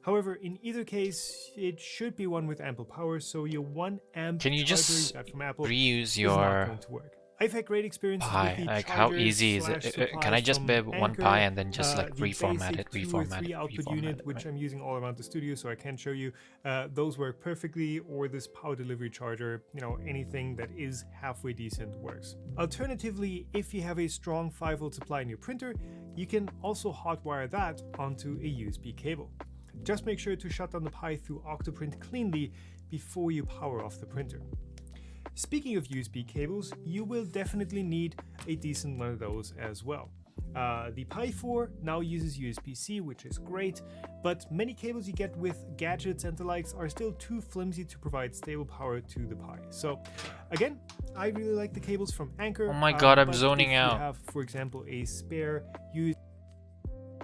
However, in either case, it should be one with ample power, so your 1 amp Can you charger just you got from Apple reuse is your not going to work. I've had great experiences Pi? with the Like how easy is chargers it? Can I just from buy one Anker, Pi and then just like the reformat it, basic 2 or 3 reformat it, output reformat unit, it, which right? I'm using all around the studio, so I can show you. Those work perfectly, or this power delivery charger. You know, anything that is halfway decent works. Alternatively, if you have a strong 5-volt supply in your printer, you can also hotwire that onto a USB cable. Just make sure to shut down the Pi through Octoprint cleanly before you power off the printer. Speaking of USB cables, you will definitely need a decent one of those as well. The Pi 4 now uses USB-C, which is great, but many cables you get with gadgets and the likes are still too flimsy to provide stable power to the Pi. So again, I really like the cables from Anker. Oh my god, I'm but zoning if out. you have, for example, a spare USB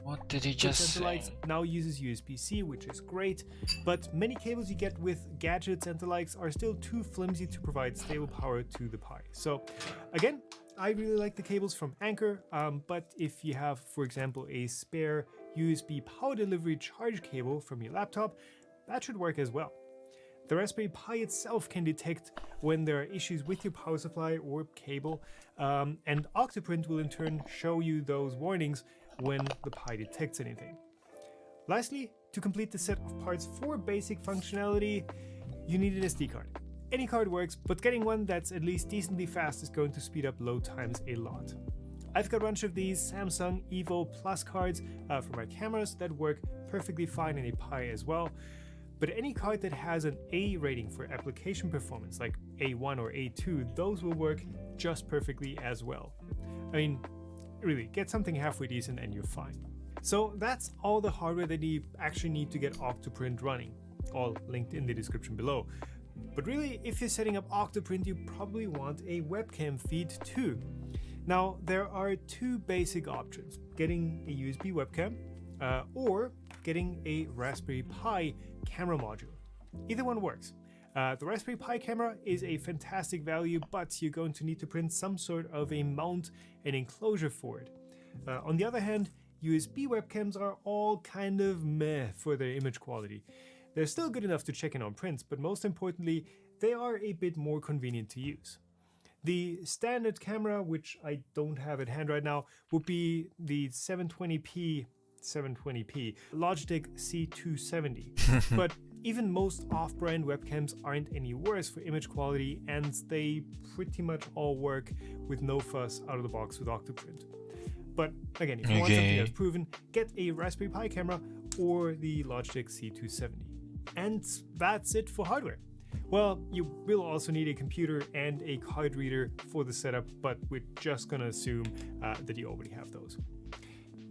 What did he just say? Lights now uses USB-C, which is great, but many cables you get with gadgets and the likes are still too flimsy to provide stable power to the Pi. So again, I really like the cables from Anker, but if you have, for example, a spare USB power delivery charge cable from your laptop, that should work as well. The Raspberry Pi itself can detect when there are issues with your power supply or cable, and Octoprint will in turn show you those warnings when the Pi detects anything. Lastly, to complete the set of parts for basic functionality, you need an SD card. Any card works, but getting one that's at least decently fast is going to speed up load times a lot. I've got a bunch of these Samsung Evo Plus cards for my cameras that work perfectly fine in a Pi as well. But any card that has an A rating for application performance, like A1 or A2, those will work just perfectly as well. I mean, really, get something halfway decent and you're fine. So that's all the hardware that you actually need to get Octoprint running, all linked in the description below. But really, if you're setting up Octoprint, you probably want a webcam feed too. Now, there are two basic options: getting a USB webcam or getting a Raspberry Pi camera module. Either one works. The Raspberry Pi camera is a fantastic value, but you're going to need to print some sort of a mount and enclosure for it. On the other hand, USB webcams are all kind of meh for their image quality. They're still good enough to check in on prints, but most importantly, they are a bit more convenient to use. The standard camera, which I don't have at hand right now, would be the 720p Logitech C270. But even most off-brand webcams aren't any worse for image quality, and they pretty much all work with no fuss out of the box with Octoprint. But again, if you want something that's proven, get a Raspberry Pi camera or the Logitech C270. And that's it for hardware. Well, you will also need a computer and a card reader for the setup, but we're just gonna assume that you already have those.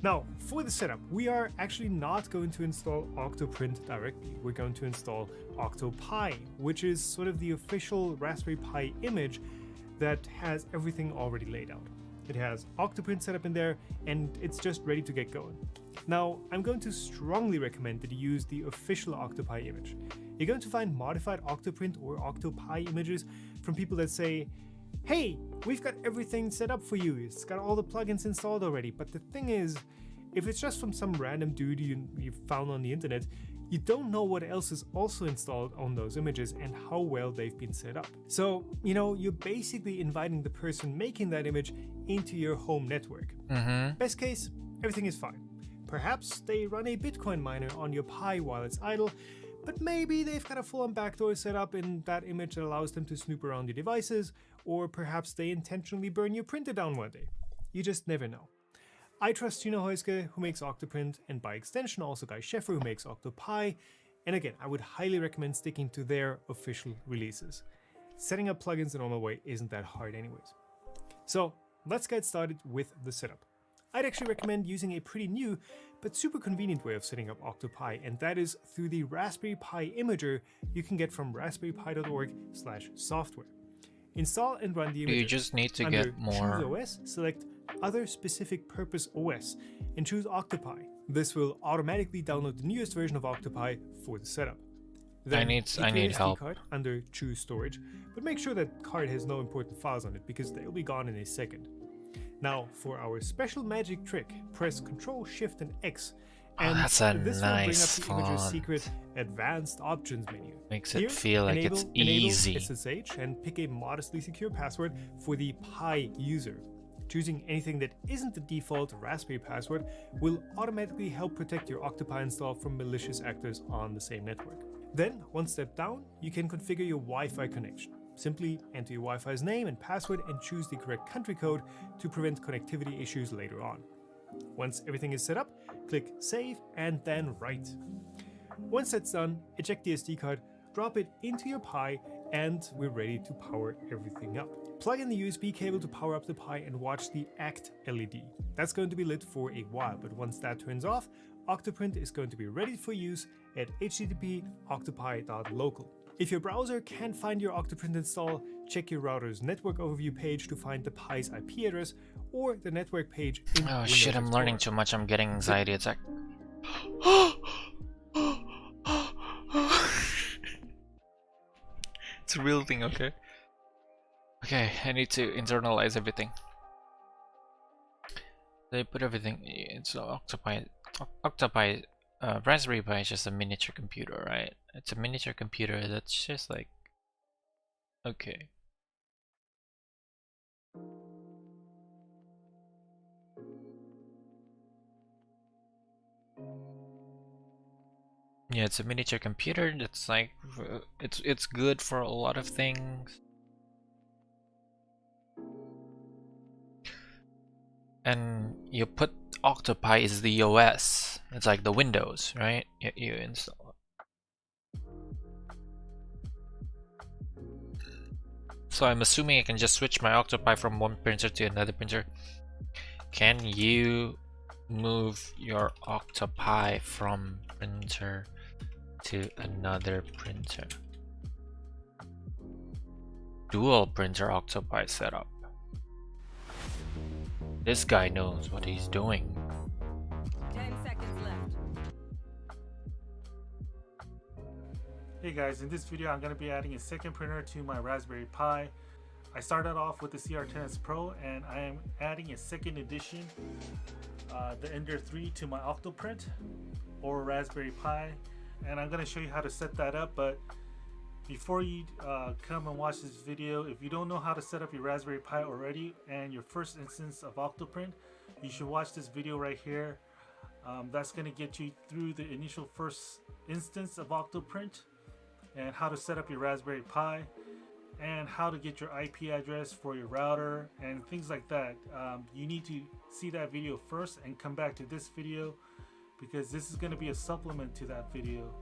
Now, for the setup, we are actually not going to install Octoprint directly. We're going to install OctoPi, which is sort of the official Raspberry Pi image that has everything already laid out. It has Octoprint set up in there, and it's just ready to get going. Now, I'm going to strongly recommend that you use the official OctoPi image. You're going to find modified Octoprint or OctoPi images from people that say, hey, we've got everything set up for you, it's got all the plugins installed already. But the thing is, if it's just from some random dude you found on the internet, you don't know what else is also installed on those images and how well they've been set up. So, you're basically inviting the person making that image into your home network. Best case, everything is fine. Perhaps they run a Bitcoin miner on your Pi while it's idle, but maybe they've got a full-on backdoor set up in that image that allows them to snoop around your devices, or perhaps they intentionally burn your printer down one day. You just never know. I trust Tino Heuske, who makes Octoprint, and by extension also Guy Scheffer, who makes OctoPi, and again, I would highly recommend sticking to their official releases. Setting up plugins the normal way isn't that hard anyways. So let's get started with the setup. I'd actually recommend using a pretty new but super convenient way of setting up OctoPi, and that is through the Raspberry Pi imager you can get from raspberrypi.org/software. Install and run the imager. You just need to Under get more. Choose OS, select Other Specific Purpose OS and choose OctoPi. This will automatically download the newest version of OctoPi for the setup. Then I need SD help. card under Choose Storage, but make sure that card has no important files on it because they'll be gone in a second. Now, for our special magic trick, press Ctrl, Shift, and X, and that's a this nice will bring up the imager's font. secret Advanced Options menu. Makes Here, it feel like it's easy. Enable SSH and pick a modestly secure password for the Pi user. Choosing anything that isn't the default Raspberry password will automatically help protect your OctoPi install from malicious actors on the same network. Then, one step down, you can configure your Wi-Fi connection. Simply enter your Wi-Fi's name and password and choose the correct country code to prevent connectivity issues later on. Once everything is set up, click Save and then Write. Once that's done, eject the SD card, drop it into your Pi, and we're ready to power everything up. Plug in the USB cable to power up the Pi and watch the ACT LED. That's going to be lit for a while, but once that turns off, Octoprint is going to be ready for use at http://octopi.local. If your browser can't find your Octoprint install, check your router's network overview page to find the Pi's IP address or the network page in Oh Windows shit, I'm Explorer. learning too much. I'm getting anxiety attack. It's a real thing, okay? Okay, I need to internalize everything. They put everything into Octopi. Octopi, Raspberry Pi is just a miniature computer, right? It's a miniature computer that's just like, okay. Yeah, it's a miniature computer that's like, it's good for a lot of things. And you put Octopi is the OS. It's like the Windows, right? You install it. So I'm assuming I can just switch my Octopi from one printer to another printer. Can you move your Octopi from printer to another printer? Dual printer Octopi setup. This guy knows what he's doing. 10 seconds left. Hey guys, in this video I'm going to be adding a second printer to my Raspberry Pi. I started off with the CR10S Pro and I am adding a second edition, the Ender 3 to my Octoprint or Raspberry Pi, and I'm going to show you how to set that up. But before you come and watch this video, if you don't know how to set up your Raspberry Pi already and your first instance of Octoprint, you should watch this video right here. That's going to get you through the initial first instance of Octoprint and how to set up your Raspberry Pi and how to get your IP address for your router and things like that. You need to see that video first and come back to this video, because this is going to be a supplement to that video.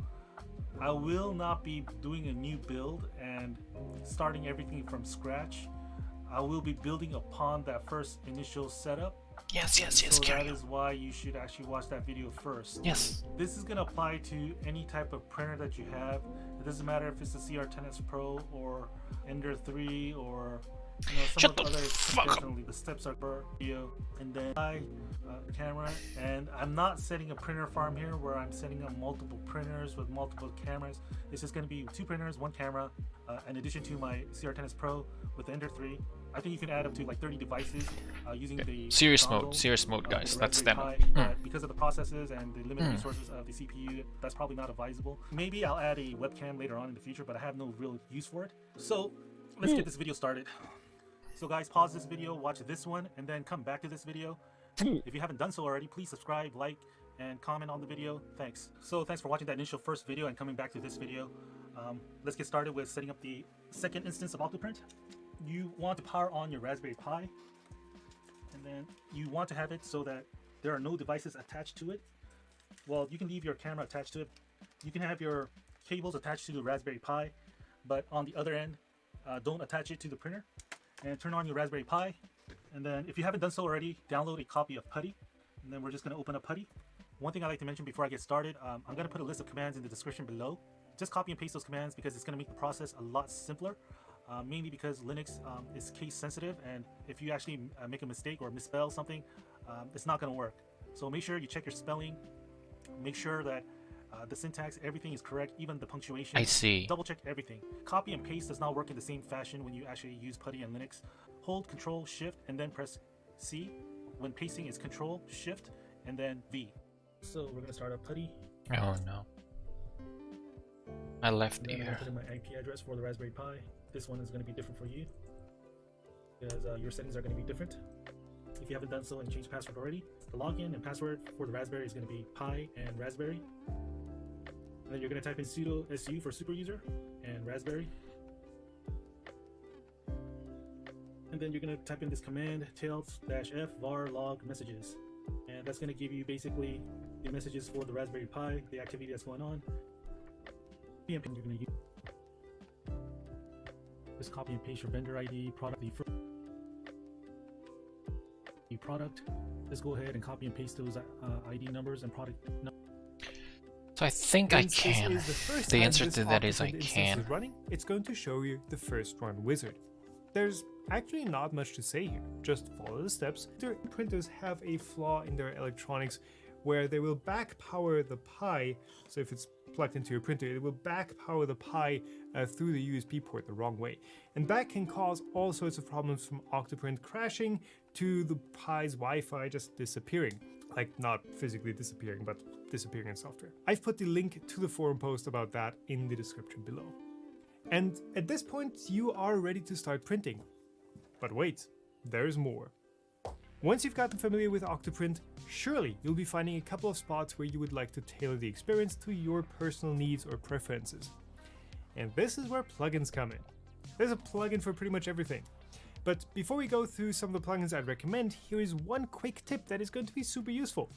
I will not be doing a new build and starting everything from scratch. I will be building upon that first initial setup. Yes, So that is why you should actually watch that video first. Yes. This is going to apply to any type of printer that you have. It doesn't matter if it's the CR10S Pro or Ender 3 or some of the other. Definitely the steps are per video, and then camera. And I'm not setting a printer farm here where I'm setting up multiple printers with multiple cameras. It's just going to be 2 printers, 1 camera, in addition to my CR10S Pro with the Ender 3. I think you can add up to like 30 devices using the serious mode, guys. That's them. Because of the processes and the limited resources of the CPU, that's probably not advisable. Maybe I'll add a webcam later on in the future, but I have no real use for it. So let's get this video started. So guys, pause this video, watch this one, and then come back to this video. If you haven't done so already, please subscribe, like, and comment on the video. Thanks. So thanks for watching that initial first video and coming back to this video. Let's get started with setting up the second instance of Octoprint. You want to power on your Raspberry Pi, and then you want to have it so that there are no devices attached to it. Well, you can leave your camera attached to it. You can have your cables attached to the Raspberry Pi, but on the other end, don't attach it to the printer. And turn on your Raspberry Pi, and then if you haven't done so already, download a copy of PuTTY, and then we're just going to open up PuTTY. One thing I like to mention before I get started, I'm going to put a list of commands in the description below. Just copy and paste those commands because it's going to make the process a lot simpler. Mainly because Linux is case sensitive, and if you actually make a mistake or misspell something, it's not going to work. So make sure you check your spelling, make sure that the syntax, everything is correct, even the punctuation. I see. Double check everything. Copy and paste does not work in the same fashion when you actually use PuTTY and Linux. Hold Control Shift and then press C. When pasting is Control Shift and then V. So we're going to start up PuTTY. Oh no. I left and then here. I'm put in my IP address for the Raspberry Pi. This one is going to be different for you because your settings are going to be different. If you haven't done so and changed password already, the login and password for the Raspberry is going to be Pi and Raspberry. And then you're going to type in sudo su for super user and Raspberry. And then you're going to type in this command tail-f var log messages. And that's going to give you basically the messages for the Raspberry Pi, the activity that's going on. You're going to use. Just copy and paste your vendor ID, product product. Just go ahead and copy and paste those ID numbers and product numbers. So I think I can. The answer to that is I can. Running, it's going to show you the first run wizard. There's actually not much to say here, just follow the steps. Printers have a flaw in their electronics where they will back power the Pi, so if it's plugged into your printer, it will back power the Pi through the USB port the wrong way. And that can cause all sorts of problems, from Octoprint crashing to the Pi's Wi-Fi just disappearing. Like, not physically disappearing, but disappearing in software. I've put the link to the forum post about that in the description below. And at this point, you are ready to start printing. But wait, there's more. Once you've gotten familiar with Octoprint, surely you'll be finding a couple of spots where you would like to tailor the experience to your personal needs or preferences. And this is where plugins come in. There's a plugin for pretty much everything. But before we go through some of the plugins I'd recommend, here is one quick tip that is going to be super useful.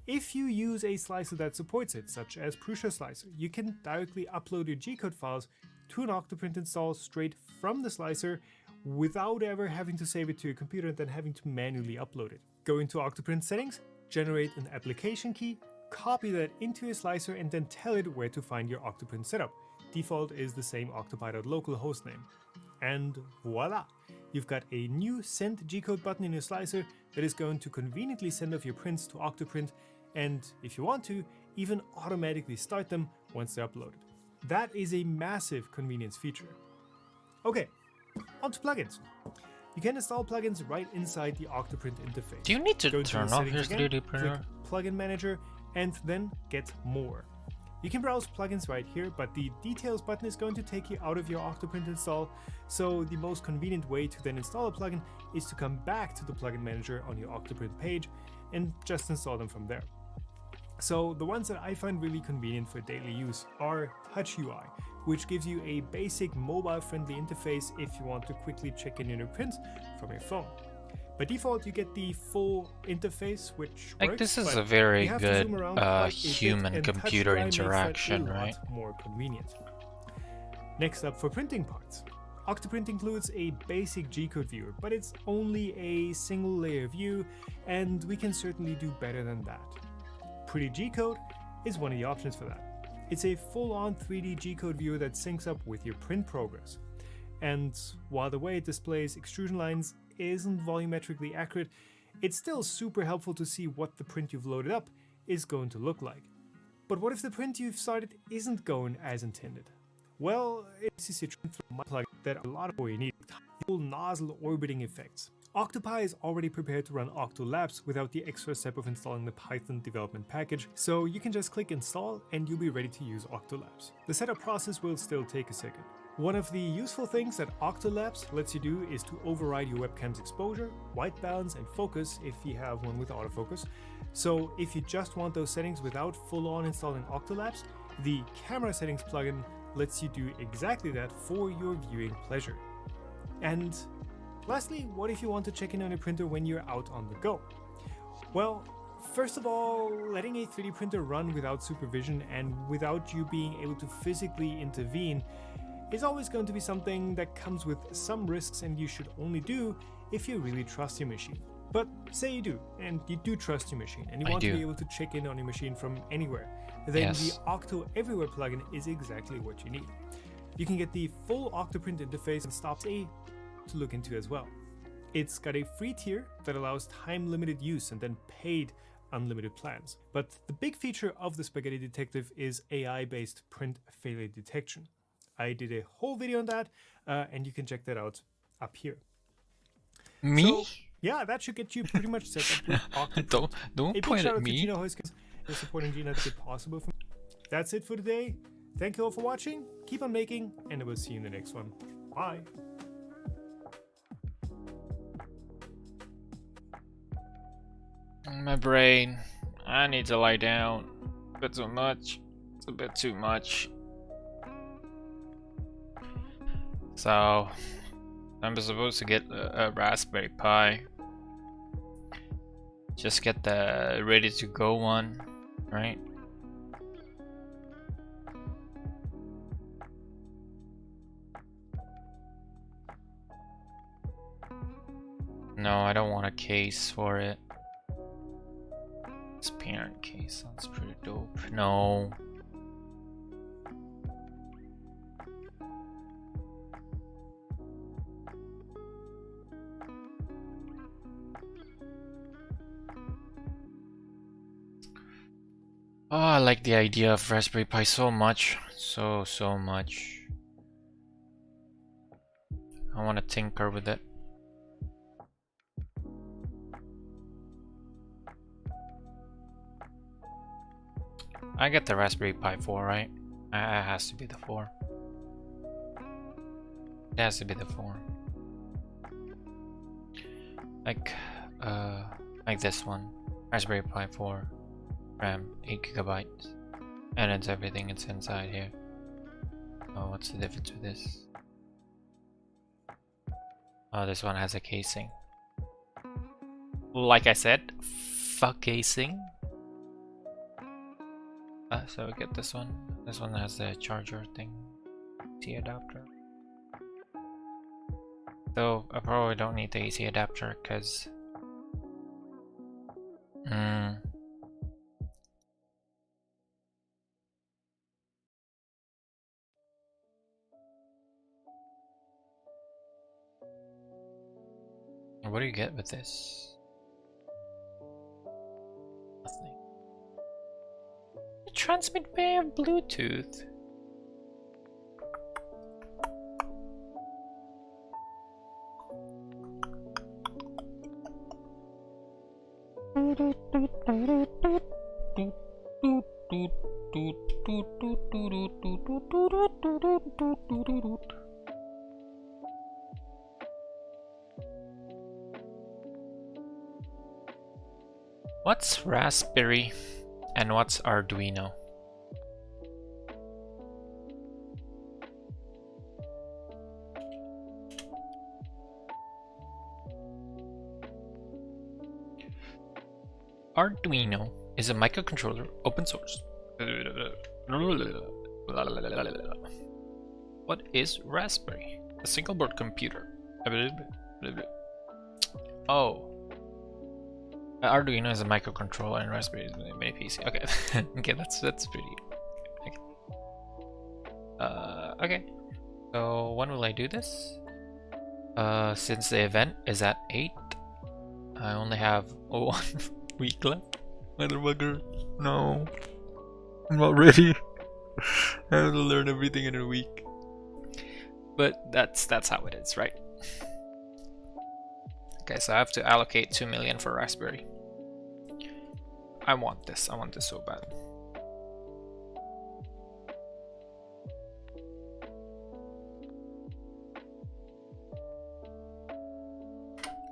If you use a slicer that supports it, such as Prusa Slicer, you can directly upload your G-code files to an Octoprint install straight from the slicer without ever having to save it to your computer and then having to manually upload it. Go into Octoprint settings, generate an application key, copy that into your slicer, and then tell it where to find your Octoprint setup. Default is the same octopi.local hostname. And voila! You've got a new Send G-code button in your slicer that is going to conveniently send off your prints to Octoprint, and if you want to, even automatically start them once they're uploaded. That is a massive convenience feature. Okay, on to plugins. You can install plugins right inside the Octoprint interface. Do you need to Go turn the off settings your again, 3D printer? Click Plugin Manager, and then Get More. You can browse plugins right here, but the Details button is going to take you out of your Octoprint install, so the most convenient way to then install a plugin is to come back to the Plugin Manager on your Octoprint page and just install them from there. So the ones that I find really convenient for daily use are Touch UI, which gives you a basic mobile-friendly interface if you want to quickly check in your prints from your phone. By default, you get the full interface, which Like, works, this is but a very you have to good zoom around quite a bit, human-computer and Touch UI interaction, makes that a right? lot more convenient. Next up, for printing parts. Octoprint includes a basic G-code viewer, but it's only a single layer view, and we can certainly do better than that. Pretty G-code is one of the options for that. It's a full-on 3D G-code viewer that syncs up with your print progress. And while the way it displays extrusion lines isn't volumetrically accurate, it's still super helpful to see what the print you've loaded up is going to look like. But what if the print you've started isn't going as intended? Well, it's a plugin that a lot of what you need, full nozzle orbiting effects. Octopi is already prepared to run Octolabs without the extra step of installing the Python development package, so you can just click install and you'll be ready to use Octolabs. The setup process will still take a second. One of the useful things that Octolabs lets you do is to override your webcam's exposure, white balance, and focus if you have one with autofocus. So if you just want those settings without full-on installing Octolabs, the camera settings plugin lets you do exactly that for your viewing pleasure. And lastly, what if you want to check in on your printer when you're out on the go? Well, first of all, letting a 3D printer run without supervision and without you being able to physically intervene is always going to be something that comes with some risks, and you should only do if you really trust your machine. But say you do, and you do trust your machine, and you want to be able to check in on your machine from anywhere, then the Octo Everywhere plugin is exactly what you need. You can get the full Octoprint interface and stops to look into as well. It's got a free tier that allows time-limited use and then paid unlimited plans. But the big feature of the Spaghetti Detective is AI-based print failure detection. I did a whole video on that, and you can check that out up here. Me? So, yeah, that should get you pretty much set up with Octoprint. Don't point at me. Gino Huskins for supporting Gina to get possible. That's it for today. Thank you all for watching. Keep on making, and I will see you in the next one. Bye. My brain. I need to lie down. A bit too much. It's a bit too much. So, I'm supposed to get a Raspberry Pi. Just get the ready to go one, right? No, I don't want a case for it. Transparent case, sounds pretty dope. No. Oh, I like the idea of Raspberry Pi so much. So much. I want to tinker with it. I get the Raspberry Pi 4, right? It has to be the 4. It has to be the 4. Like this one. Raspberry Pi 4. RAM 8GB, and it's everything it's inside here. Oh, what's the difference with this? Oh, this one has a casing. Like I said, fuck casing. So we get this one. This one has the charger thing, AC adapter. So I probably don't need the AC adapter because. What do you get with this? Nothing. Transmit via Bluetooth. What's Raspberry and what's Arduino? Arduino is a microcontroller, open source. What is Raspberry? A single board computer. Oh. Arduino is a microcontroller and Raspberry is a mini PC. Okay, okay, that's pretty. Okay. Okay. So when will I do this? Since the event is at 8, I only have 1 week left. Motherfucker, no, I'm not ready. I have to learn everything in a week. But that's how it is, right? Okay, so I have to allocate 2 million for Raspberry. I want this so bad.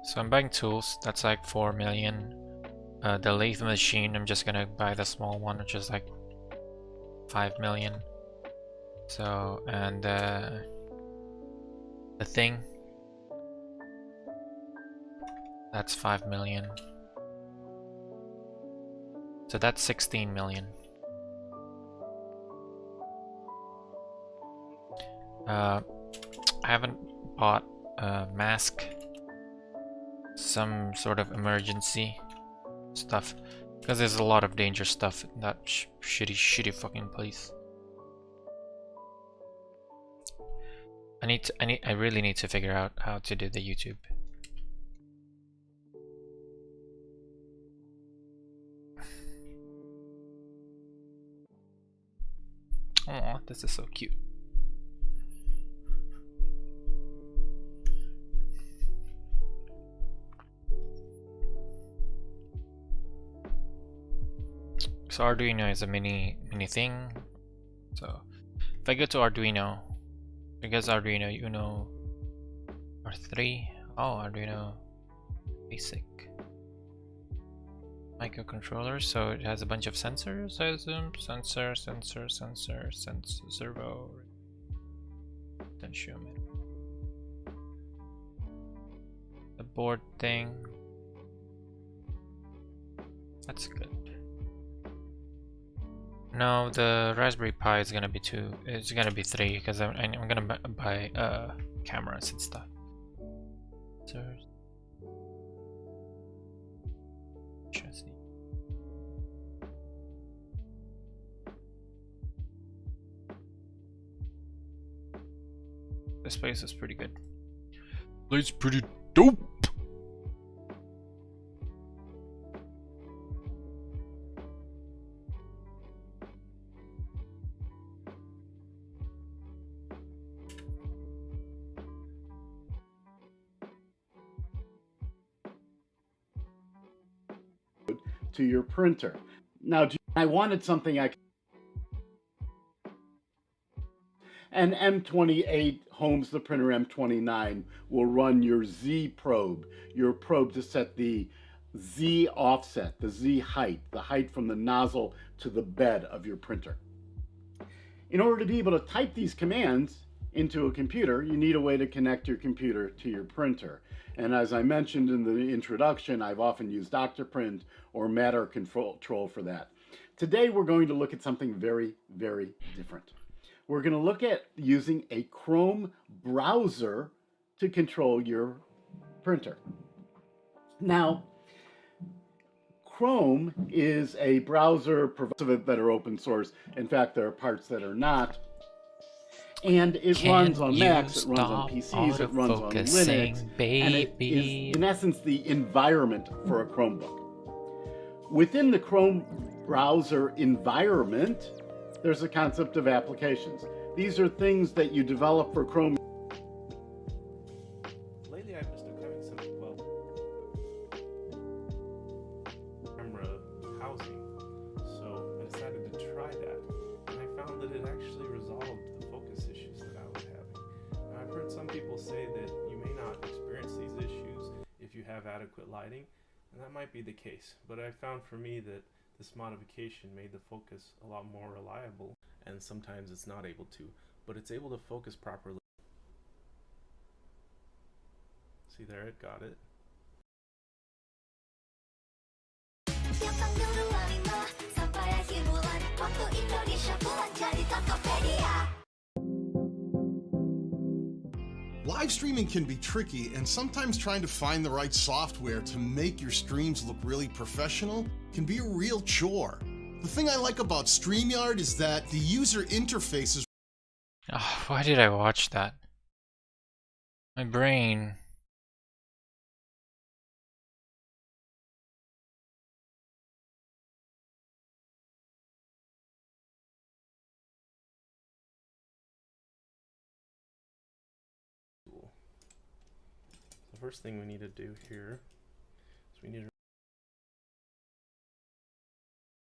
So I'm buying tools, that's like 4 million. The lathe machine, I'm just gonna buy the small one, which is like 5 million. So, and the thing, that's 5 million. So that's 16 million. I haven't bought a mask, some sort of emergency stuff, because there's a lot of danger stuff in that shitty fucking place. I really need to figure out how to do the YouTube. Oh, this is so cute. So Arduino is a mini thing. So if I go to Arduino, because Arduino Uno R3, oh, Arduino basic microcontroller. So it has a bunch of sensors, I assume. Sensor, servo, potentiometer, the board thing. That's good. No, the Raspberry Pi is gonna be 2. It's gonna be 3 because I'm gonna buy cameras and stuff. Chassis. This place is pretty good. It's pretty dope. To your printer. Now, I wanted something I could. And M28 homes the printer M29 will run your Z probe, your probe to set the Z offset, the Z height, the height from the nozzle to the bed of your printer. In order to be able to type these commands into a computer, you need a way to connect your computer to your printer. And as I mentioned in the introduction, I've often used Octoprint or Matter Control for that. Today, we're going to look at something very, very different. We're going to look at using a Chrome browser to control your printer. Now, Chrome is a browser that are open source. In fact, there are parts that are not. And it runs on Macs, it runs on PCs, it runs on Linux, and it is, in essence, the environment for a Chromebook. Within the Chrome browser environment, there's a concept of applications. These are things that you develop for Chrome. Lately, I've just been having some, camera housing, so I decided to try that, and I found that it actually resolved the focus issues that I was having. Now, I've heard some people say that you may not experience these issues if you have adequate lighting, and that might be the case, but I found for me that this modification made the focus a lot more reliable, and sometimes it's not able to, but it's able to focus properly. See there, it got it. Live streaming can be tricky, and sometimes trying to find the right software to make your streams look really professional can be a real chore. The thing I like about StreamYard is that the user interface is... Oh, why did I watch that? My brain. The first thing we need to do here is we need to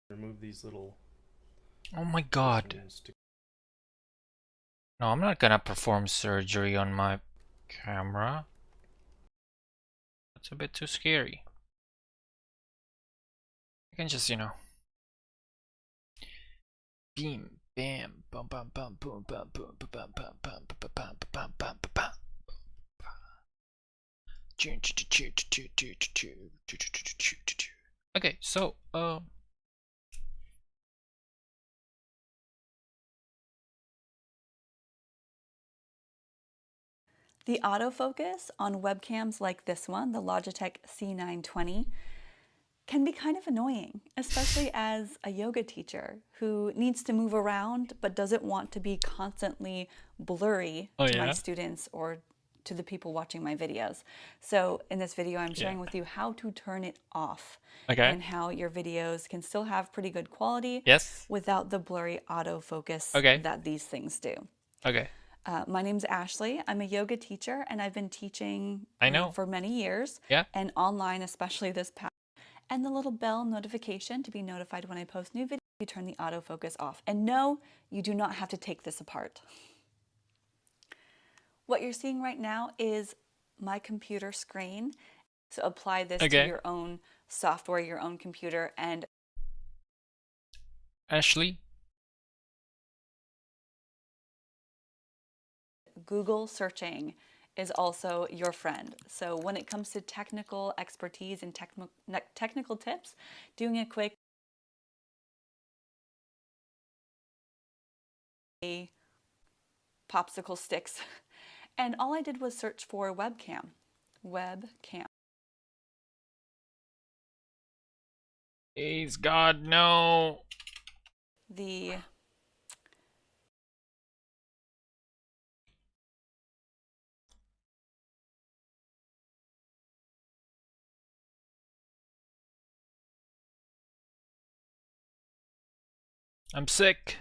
remove these little... Oh my god. No, I'm not gonna perform surgery on my camera. That's a bit too scary. I can just, you know, beam, bam, bum, bum, bum, boom, bum, boom, bum, bum, bum, bum, bum, bum, bum, bum, bum, bum. Okay, so the autofocus on webcams like this one, the Logitech C920, can be kind of annoying, especially as a yoga teacher who needs to move around but doesn't want to be constantly blurry to my students or to the people watching my videos. So in this video, I'm sharing with you how to turn it off and how your videos can still have pretty good quality without the blurry autofocus that these things do. My name's Ashley. I'm a yoga teacher, and I've been teaching for many years, and online, especially this past. And the little bell notification to be notified when I post new videos, you turn the autofocus off. And no, you do not have to take this apart. What you're seeing right now is my computer screen. So apply this to your own software, your own computer, and Ashley? Google searching is also your friend. So when it comes to technical expertise and technical tips, doing a quick popsicle sticks. And all I did was search for webcam. Please, God, no. The I'm sick.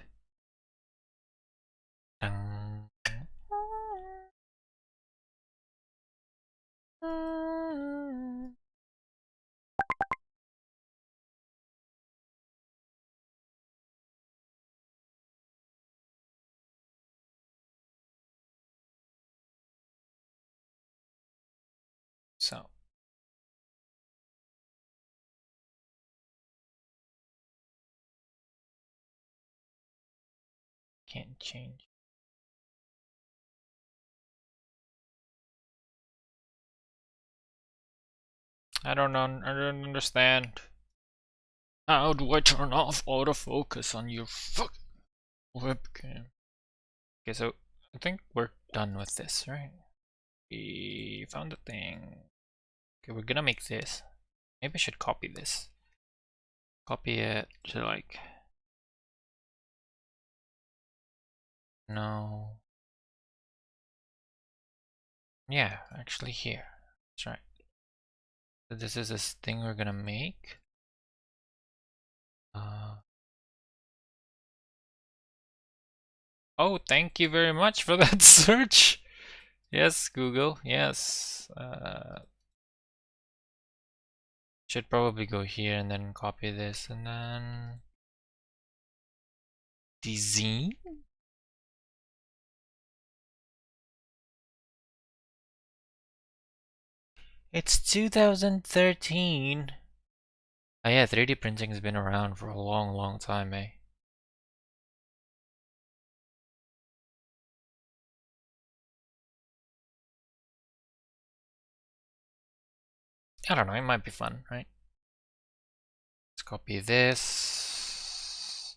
So can't change. I don't know. I don't understand. How do I turn off autofocus on your fucking webcam? Okay, so I think we're done with this, right? We found the thing. Okay, we're gonna make this. Maybe I should copy this. Copy it to like. No. Yeah, actually here. That's right. So this is this thing we're gonna make. Oh, thank you very much for that search. Yes, Google. Yes. Should probably go here and then copy this and then design. It's 2013. Oh yeah, 3D printing has been around for a long, long time, eh? I don't know, it might be fun, right? Let's copy this.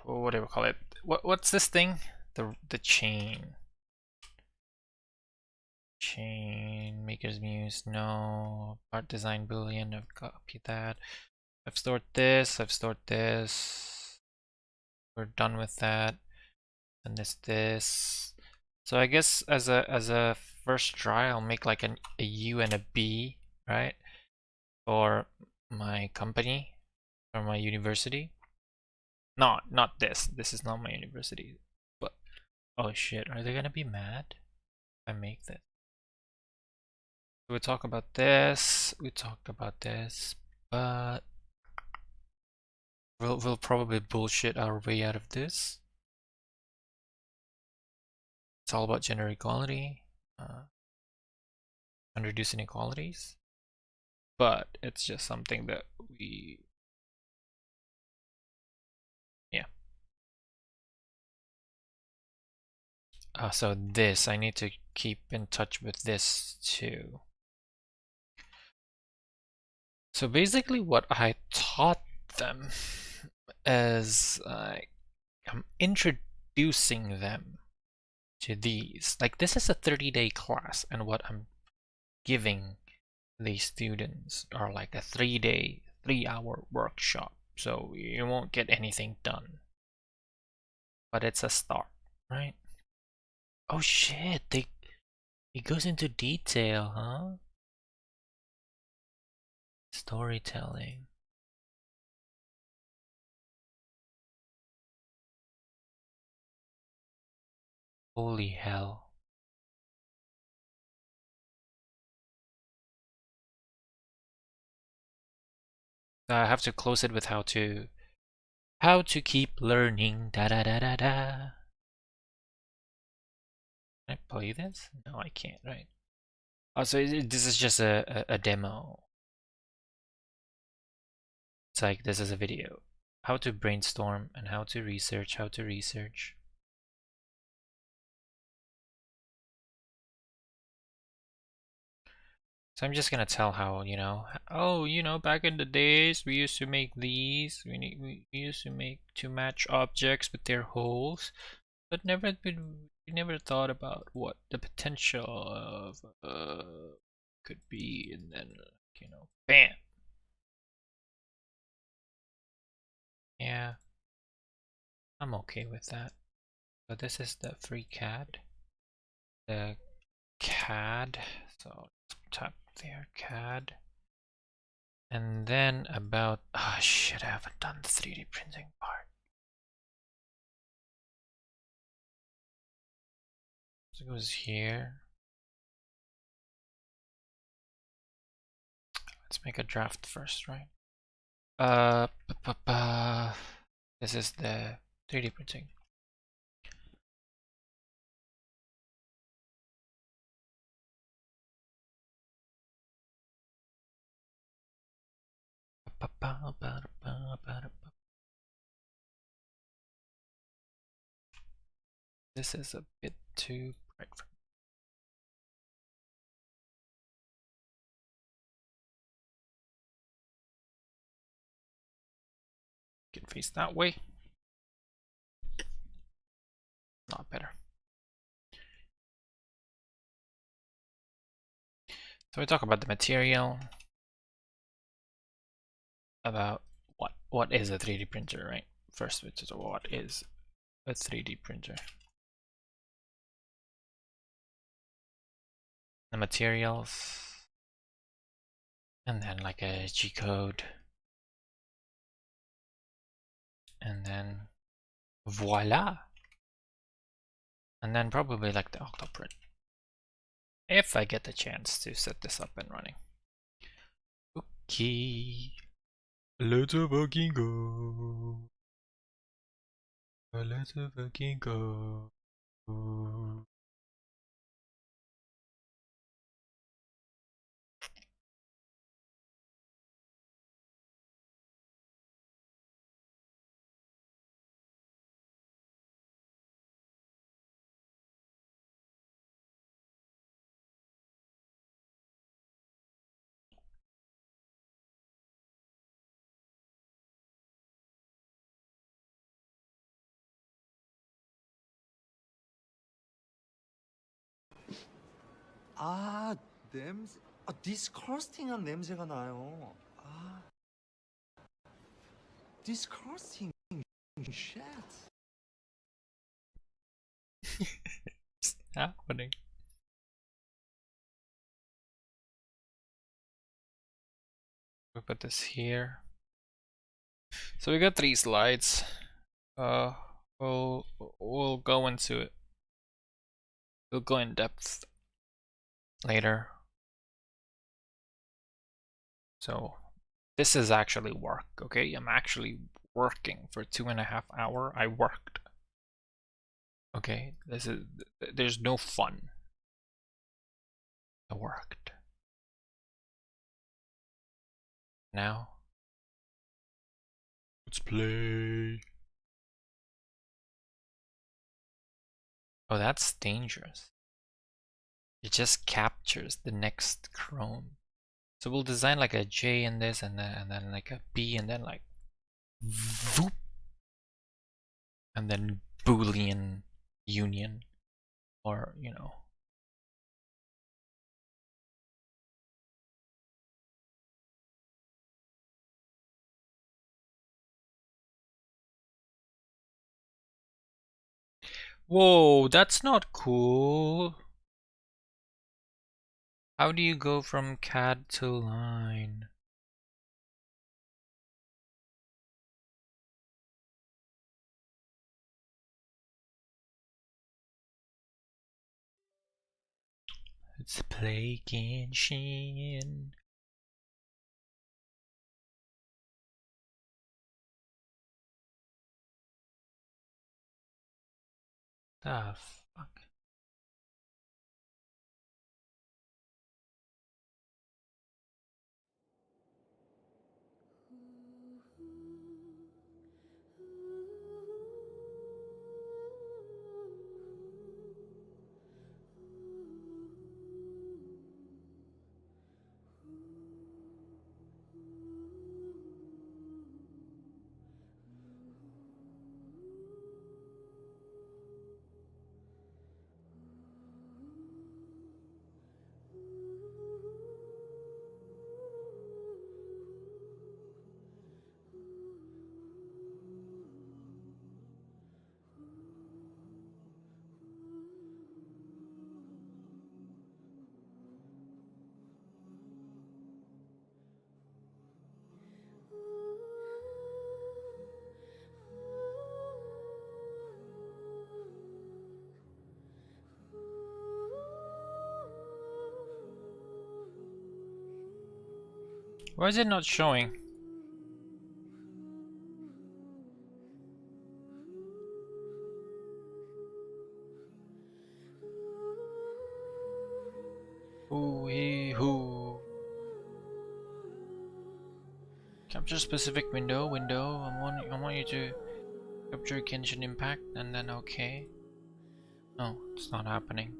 What do we call it? What's this thing? The chain. Chain Maker's Muse, no. Part design boolean, I've copied that. I've stored this, We're done with that. And this. So I guess as a first try, I'll make like a U and a B, right? For my company, or my university. Not this. This is not my university. But oh shit, are they gonna be mad if I make this? We talked about this, but we'll probably bullshit our way out of this. It's all about gender equality, and reducing inequalities, but it's just something that yeah. So this, I need to keep in touch with this too. So basically what I taught them is I'm introducing them to these. Like this is a 30-day class, and what I'm giving these students are like a 3-day, 3-hour workshop. So you won't get anything done. But it's a start, right? Oh shit, it goes into detail, huh? Storytelling. Holy hell. I have to close it with how to keep learning. Da da da da da. Can I play this? No, I can't, right? Oh, so this is just a demo. It's like this is a video. How to brainstorm and how to research, So I'm just gonna tell how, oh, back in the days we used to make these. We used to make to match objects with their holes, but we never thought about what the potential of could be, and then bam. Yeah, I'm okay with that. So this is the free CAD. The CAD. So let's tap there, CAD. And then about, oh shit, I haven't done the 3D printing part. So it goes here. Let's make a draft first, right? This is the 3D printing. This is a bit too bright for me. Can face that way. Not better. So we talk about the material, about what is a 3D printer, right? First, which is what is a 3D printer. The materials, and then like a G code, and then voila, and then probably like the octoprint, if I get the chance to set this up and running. Okay, let's fucking go. Let's fucking go. 아, 냄새. 아, 디스커스팅한 냄새가 나요. 아. Disgusting shit. What's happening? We put this here. So we got 3 slides. We'll go into it. We'll go in depth later. So this is actually work, okay? I'm actually working for 2.5 hours. I worked. Okay, there's no fun. I worked. Now let's play. Oh, that's dangerous. It just captures the next chrome. So we'll design like a J in this, and then like a B, and then like voop, and then Boolean union, or you know. Whoa, that's not cool. How do you go from CAD to line? It's play Genshin. The fuck? Why is it not showing? Ooh, hee, hoo. Capture specific window. I want you to capture Genshin Impact, and then okay. No, it's not happening.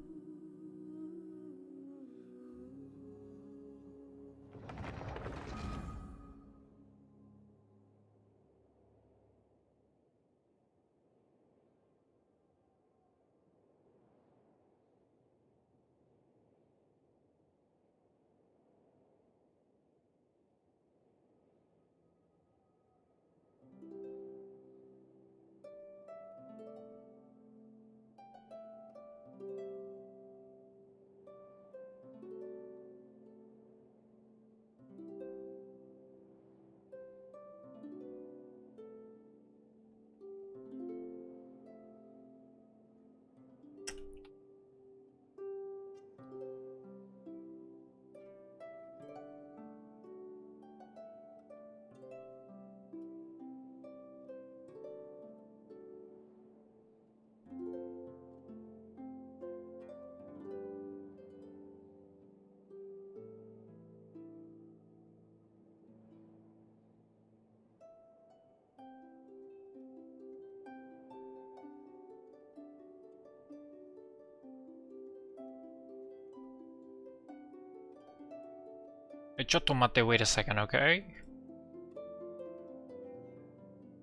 Wait a second, okay?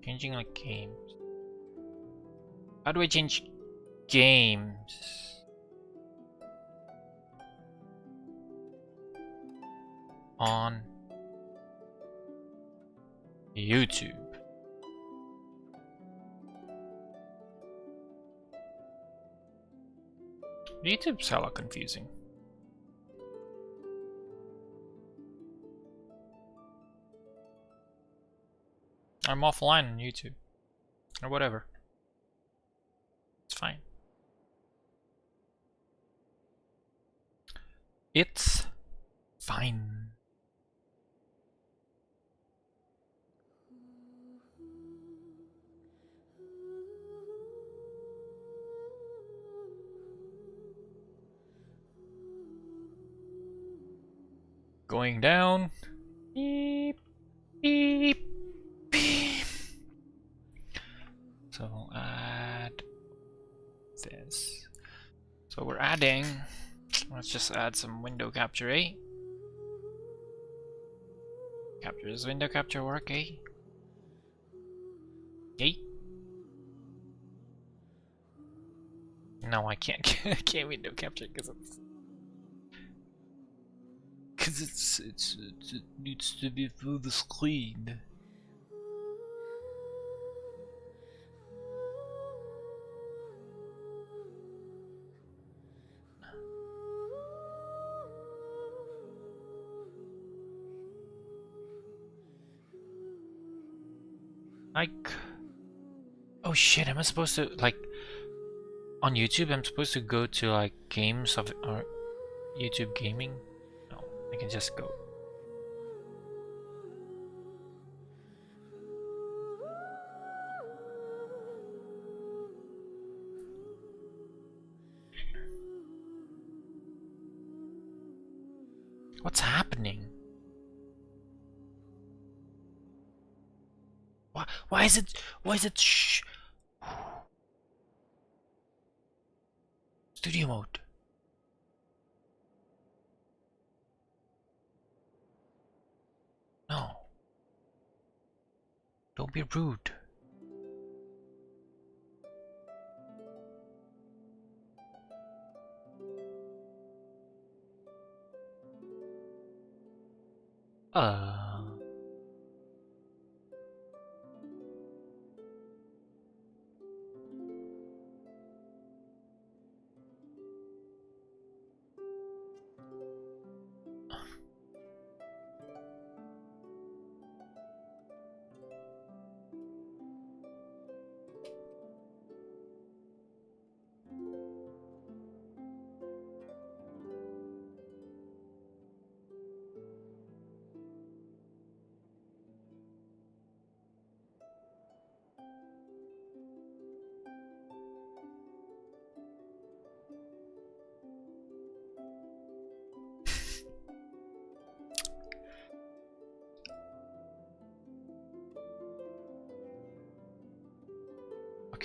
Changing like games. How do I change games? On YouTube. YouTube's hella confusing. I'm offline on YouTube. Or whatever. It's fine. It's fine. Going down. Beep, beep, beep. So we'll add this. So we're adding. Let's just add some window capture, eh? Capture, does window capture work, eh? Eh? No, I can't. Can't window capture because it needs to be through the screen. Like, oh shit, am I supposed to, like, on YouTube I'm supposed to go to like games of, or YouTube gaming? No, I can just go. What's happening? Why is it shh? Studio mode. No. Don't be rude.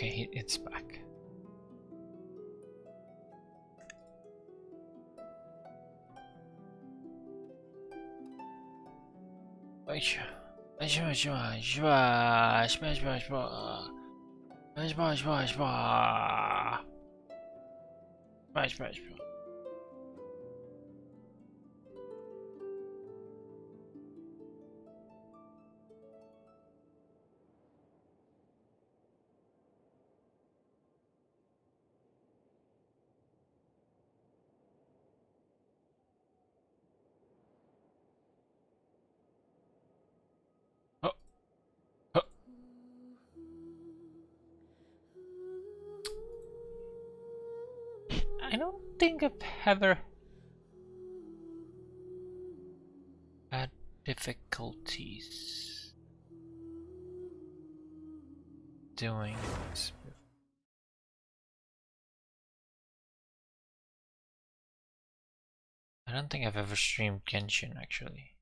Okay, it's back. I don't think I've ever had difficulties doing this. I don't think I've ever streamed Genshin actually.